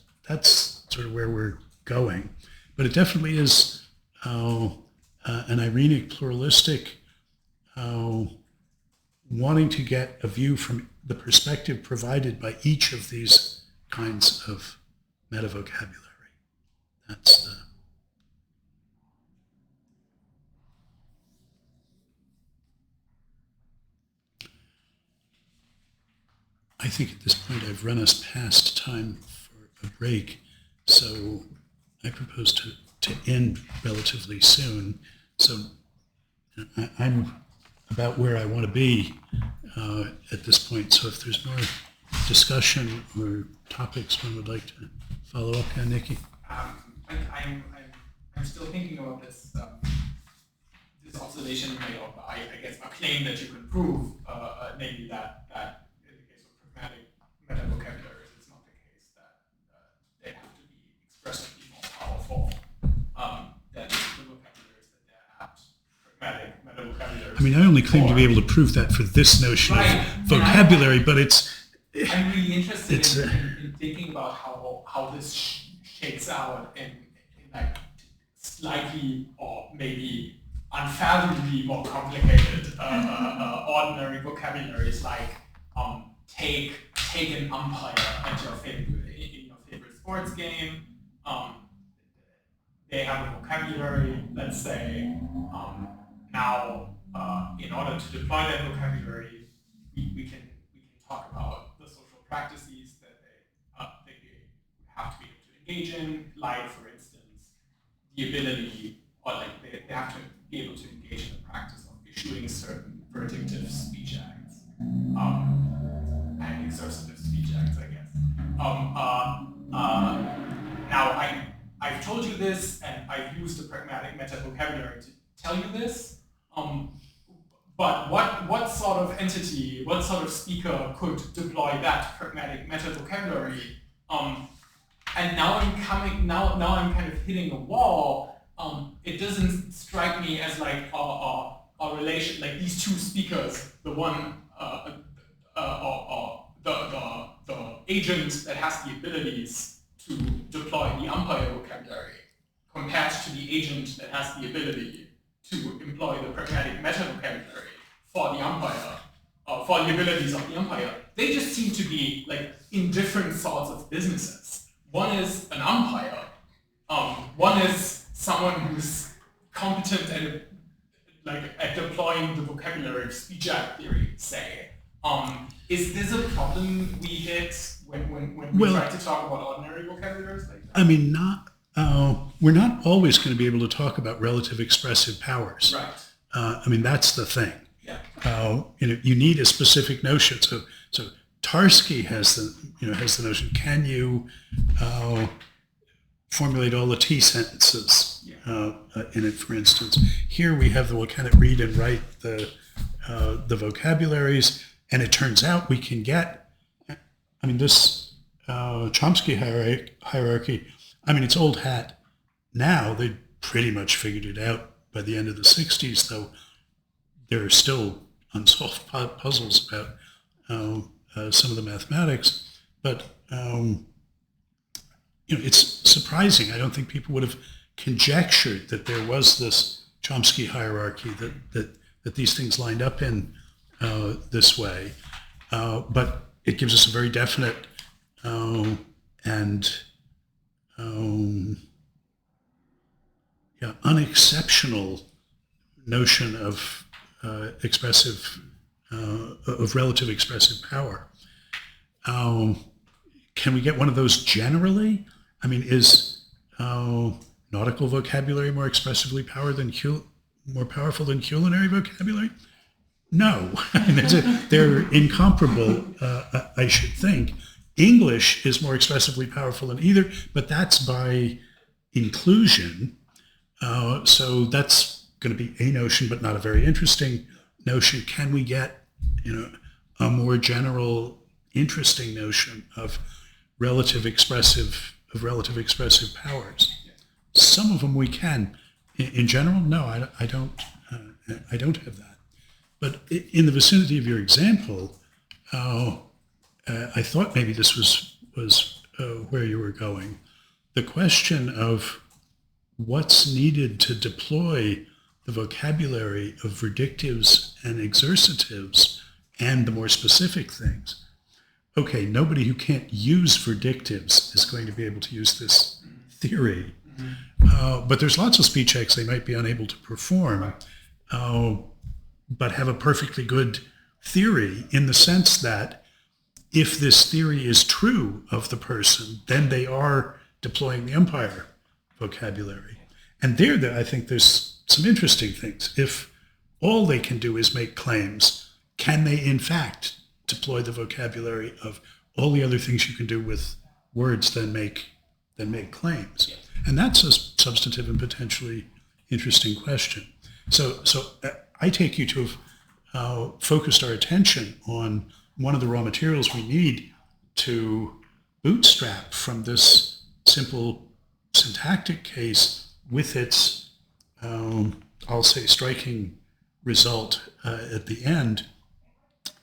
sort of where we're going. But it definitely is an irenic, pluralistic, wanting to get a view from the perspective provided by each of these kinds of meta-vocabulary. That's the... I think at this point I've run us past time for a break, so I propose to end relatively soon. So I'm about where I want to be at this point. So if there's more discussion or topics one would like to follow up on, Nikki. I'm still thinking about this this observation made of, I guess, a claim that you can prove, namely that in the case of pragmatic meta-vocabularies, it's not the case that they have to be expressively more powerful than the vocabularies that they're apt. Pragmatic meta-vocabularies. I mean, I only claim to be able to prove that for this notion Right. of vocabulary, but it's... I'm really interested in thinking about how this shakes out in like slightly or maybe unfathomably more complicated ordinary vocabularies, like take an umpire at in your favorite sports game. They have a vocabulary. Let's say now in order to deploy that vocabulary, we can talk about the social practices that they have to be able to engage in, like, for instance, the ability, or like they have to be able to engage in the practice of issuing certain predictive speech acts, and exercitive speech acts, I guess. Now, I've told you this, and I've used the pragmatic meta-vocabulary to tell you this, but what sort of entity, what sort of speaker could deploy that pragmatic meta-vocabulary? And now I'm kind of hitting a wall. It doesn't strike me as like a relation, like these two speakers, the one, the agent that has the abilities to deploy the umpire vocabulary compared to the agent that has the ability to employ the pragmatic meta-vocabulary for the umpire, for the abilities of the umpire. They just seem to be like in different sorts of businesses. One is an umpire. One is someone who's competent at deploying the vocabulary of speech act theory, say. Is this a problem we hit when we Well- try to talk about ordinary vocabularies like that? I mean, we're not always going to be able to talk about relative expressive powers. Right. I mean, that's the thing. Yeah. You need a specific notion. So Tarski has the notion. Can you formulate all the T sentences in it, for instance? Here we have can it read and write the vocabularies, and it turns out we can get. I mean, this Chomsky hierarchy. I mean, it's old hat now. They pretty much figured it out by the end of the 60s, though there are still unsolved puzzles about some of the mathematics. But, it's surprising. I don't think people would have conjectured that there was this Chomsky hierarchy, that these things lined up in this way. But it gives us a very definite and unexceptional notion of relative expressive power. Can we get one of those generally? I mean, is nautical vocabulary more expressively more powerful than culinary vocabulary? No. I mean, they're incomparable, I should think. English is more expressively powerful than either, but that's by inclusion. So that's going to be a notion, but not a very interesting notion. Can we get, a more general, interesting notion of relative expressive powers? Some of them we can. In general, no, I don't have that. But in the vicinity of your example, I thought maybe this was where you were going. The question of what's needed to deploy the vocabulary of verdictives and exercitives and the more specific things. Okay, nobody who can't use verdictives is going to be able to use this theory. But there's lots of speech acts they might be unable to perform, but have a perfectly good theory in the sense that if this theory is true of the person, then they are deploying the umpire vocabulary. And there, I think there's some interesting things. If all they can do is make claims, can they in fact deploy the vocabulary of all the other things you can do with words than make claims? And that's a substantive and potentially interesting question. So I take you to have focused our attention on one of the raw materials we need to bootstrap from this simple syntactic case with its, I'll say, striking result at the end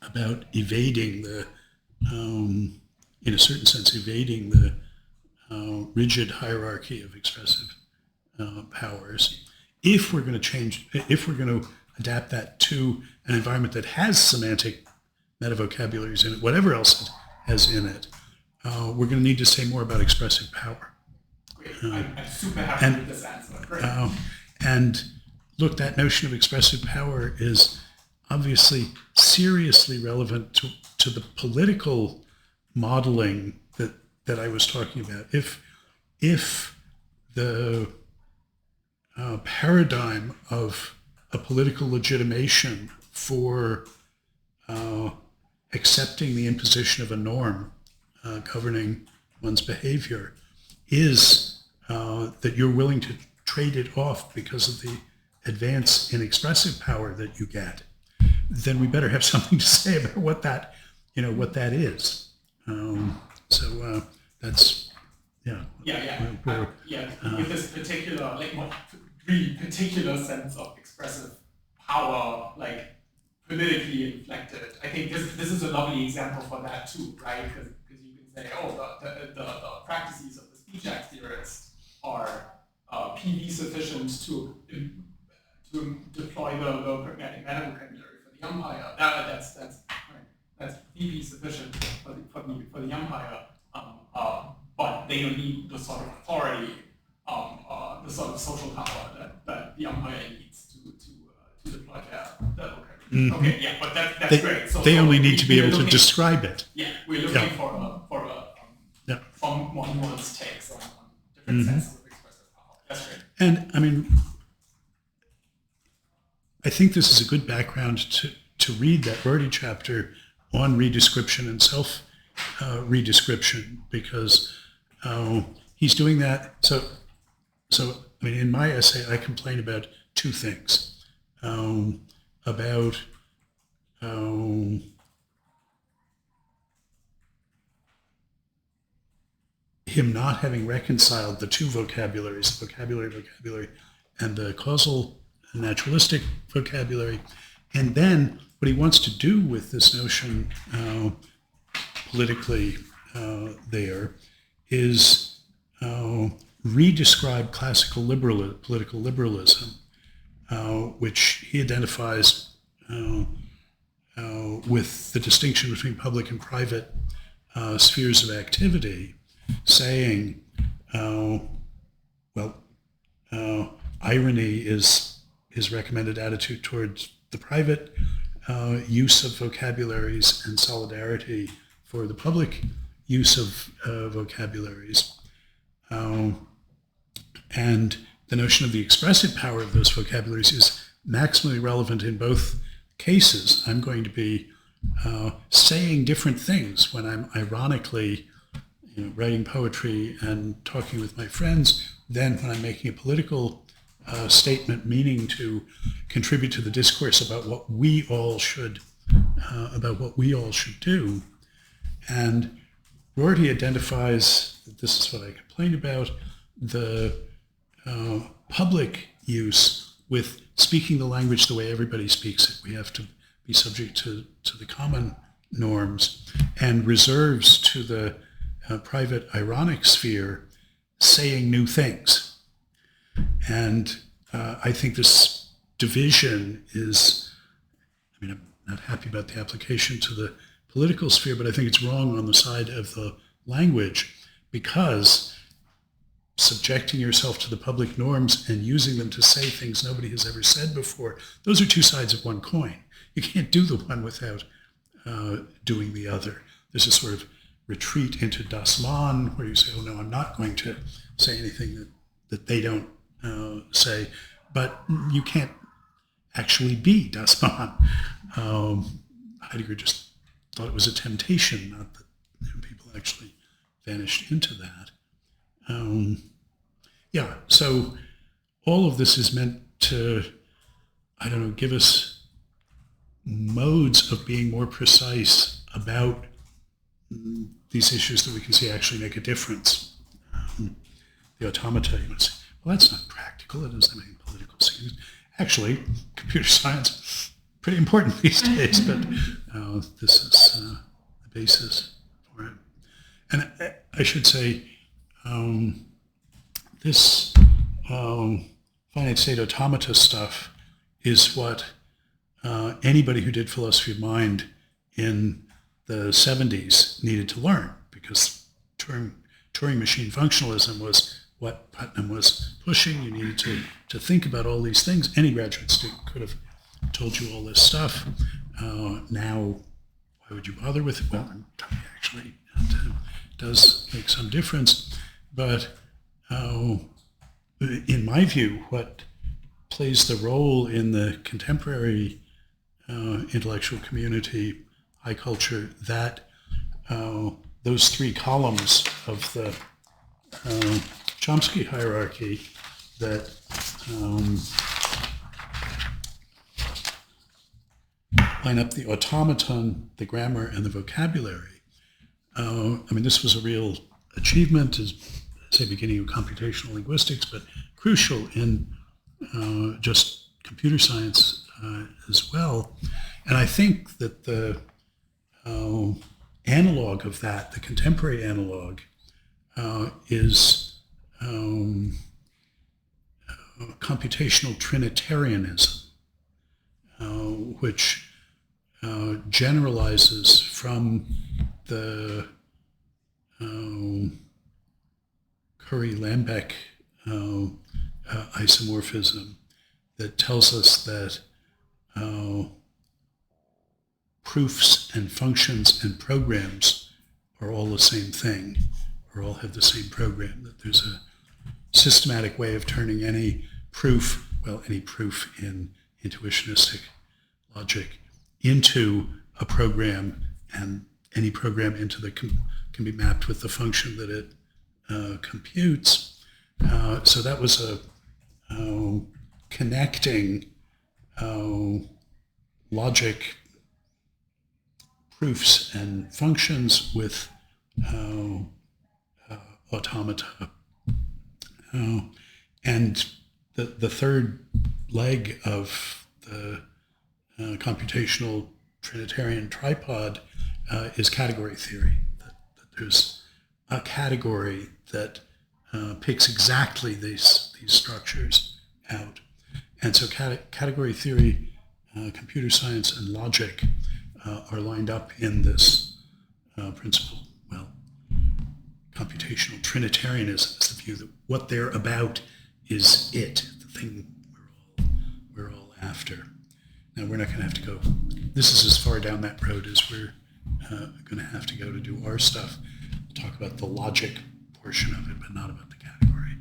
about evading in a certain sense, evading the rigid hierarchy of expressive powers. If we're going to adapt that to an environment that has semantic meta-vocabularies in it, whatever else it has in it, we're going to need to say more about expressive power. Great. I'm super happy with this answer. Great. And look, that notion of expressive power is obviously seriously relevant to the political modeling that I was talking about. If the paradigm of a political legitimation for accepting the imposition of a norm governing one's behavior is that you're willing to trade it off because of the advance in expressive power that you get, then we better have something to say about what that is. So that's with this particular, really particular sense of expressive power, politically inflected. I think this is a lovely example for that too, right? Because you can say, the practices of the speech act theorists are PV sufficient to deploy the pragmatic meta-vocabulary for the umpire. That's PV sufficient for the umpire. But they don't need the sort of authority, the sort of social power that the umpire needs to deploy their vocabulary. Okay, yeah, but that's great. So they only need to be able looking, to describe it. Yeah, we're looking for a from more nuanced takes on different senses of expressive power. That's great. And I mean, I think this is a good background to read that Rorty chapter on redescription and self-redescription, because he's doing that. So I mean, in my essay, I complain about two things. About him not having reconciled the two vocabularies, the vocabulary, and the causal and naturalistic vocabulary. And then what he wants to do with this notion politically there is redescribe classical political liberalism, which he identifies with the distinction between public and private spheres of activity, saying, irony is his recommended attitude towards the private use of vocabularies, and solidarity for the public use of vocabularies. And the notion of the expressive power of those vocabularies is maximally relevant in both cases. I'm going to be saying different things when I'm ironically writing poetry and talking with my friends than when I'm making a political statement meaning to contribute to the discourse about what we all should do. And Rorty identifies, this is what I complained about, the public use with speaking the language the way everybody speaks it. We have to be subject to the common norms, and reserves to the private ironic sphere saying new things. And I think this division is, I'm not happy about the application to the political sphere, but I think it's wrong on the side of the language, because subjecting yourself to the public norms and using them to say things nobody has ever said before, those are two sides of one coin. You can't do the one without doing the other. There's a sort of retreat into Das Man, where you say, oh no, I'm not going to say anything that they don't say, but you can't actually be Das Man. Heidegger just thought it was a temptation, not that people actually vanished into that. So all of this is meant to, give us modes of being more precise about these issues that we can see actually make a difference. The automata, you might say, well, that's not practical, it doesn't have any political significance. Actually, computer science, pretty important these days, but this is the basis for it. And I should say, this finite state automata stuff is what anybody who did philosophy of mind in the 70s needed to learn, because Turing machine functionalism was what Putnam was pushing. You needed to think about all these things. Any graduate student could have told you all this stuff. Now, why would you bother with it? Well, actually, it does make some difference. But in my view, what plays the role in the contemporary intellectual community, high culture, that those three columns of the Chomsky hierarchy that line up the automaton, the grammar, and the vocabulary. This was a real achievement, as say, beginning of computational linguistics, but crucial in just computer science as well. And I think that the analog of that, the contemporary analog, is computational Trinitarianism, which generalizes from the Curry-Lambeck isomorphism that tells us that proofs and functions and programs are all the same thing, or all have the same program, that there's a systematic way of turning any proof in intuitionistic logic into a program, and any program into the can be mapped with the function that it computes. So that was a connecting logic proofs and functions with automata. And the third leg of the computational Trinitarian tripod is category theory. That there's a category that picks exactly these structures out. And so category theory, computer science, and logic are lined up in this principle. Well, computational Trinitarianism is the view that what they're about is it, the thing we're all after. Now, we're not going to have to go, this is as far down that road as we're going to have to go to do our stuff, talk about the logic portion of it, but not about the category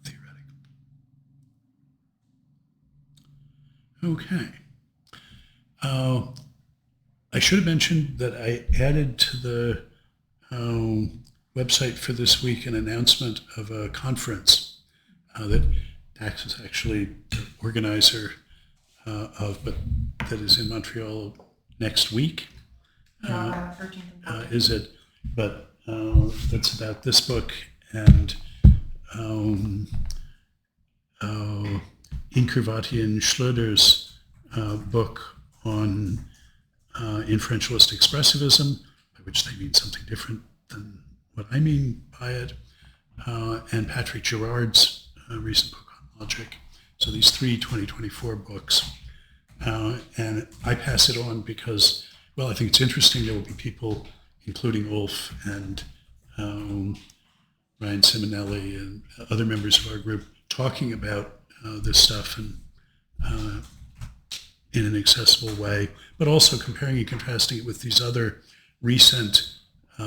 theoretic. Okay. I should have mentioned that I added to the website for this week an announcement of a conference that Dax is actually the organizer of, but that is in Montreal next week. Yeah, 13th and 14th. Is it? But that's about this book and Inkervatian Schlöder's book on inferentialist expressivism, by which they mean something different than what I mean by it, and Patrick Girard's recent book on logic. So these three 2024 books. And I pass it on because, well, I think it's interesting. There will be people, including Ulf and Ryan Simonelli and other members of our group, talking about this stuff and in an accessible way, but also comparing and contrasting it with these other recent,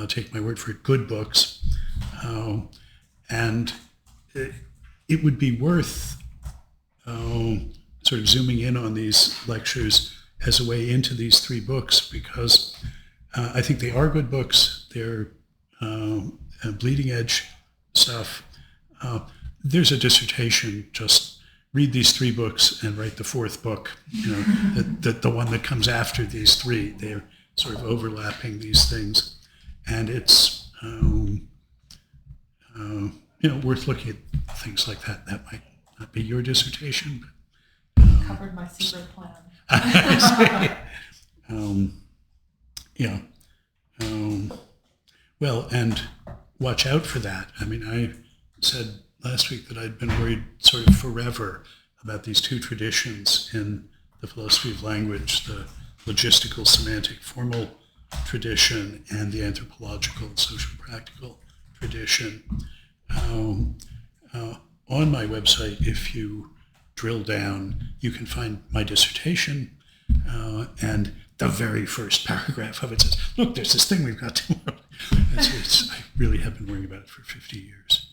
take my word for it, good books. And it would be worth sort of zooming in on these lectures as a way into these three books, because I think they are good books. They're bleeding edge stuff. There's a dissertation, just read these three books and write the fourth book, the one that comes after these three. They're sort of overlapping these things. And it's, worth looking at things like that. That might not be your dissertation, but Covered my secret plan. Well, and watch out for that. I mean, I said last week that I'd been worried sort of forever about these two traditions in the philosophy of language, the logistical, semantic, formal tradition and the anthropological, social, practical tradition. On my website, if you drill down, you can find my dissertation, and the very first paragraph of it says, look, there's this thing we've got to learn. I really have been worrying about it for 50 years.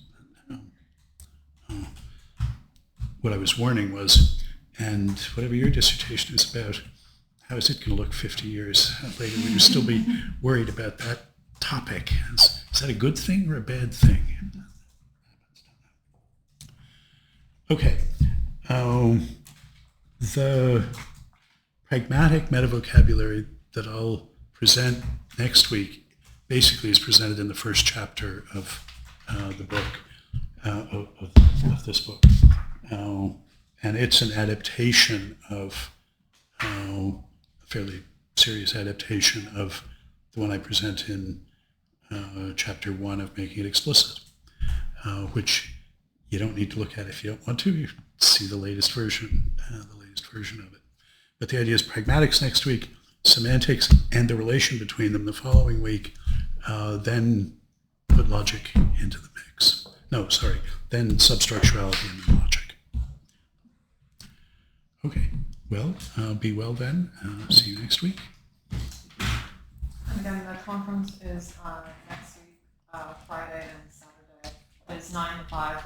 What I was warning was, and whatever your dissertation is about, how is it going to look 50 years later? Will you still be worried about that topic? Is that a good thing or a bad thing? Okay. The pragmatic meta-vocabulary that I'll present next week basically is presented in the first chapter of the book, of this book. And it's an adaptation of, a fairly serious adaptation of the one I present in chapter 1 of Making It Explicit, which you don't need to look at if you don't want to. You see the latest version of it. But the idea is pragmatics next week, semantics and the relation between them the following week, then put logic into the mix. Then substructurality and then logic. Okay, well, be well then. See you next week. And again, the conference is next week, Friday and Saturday. It's 9 to 5, but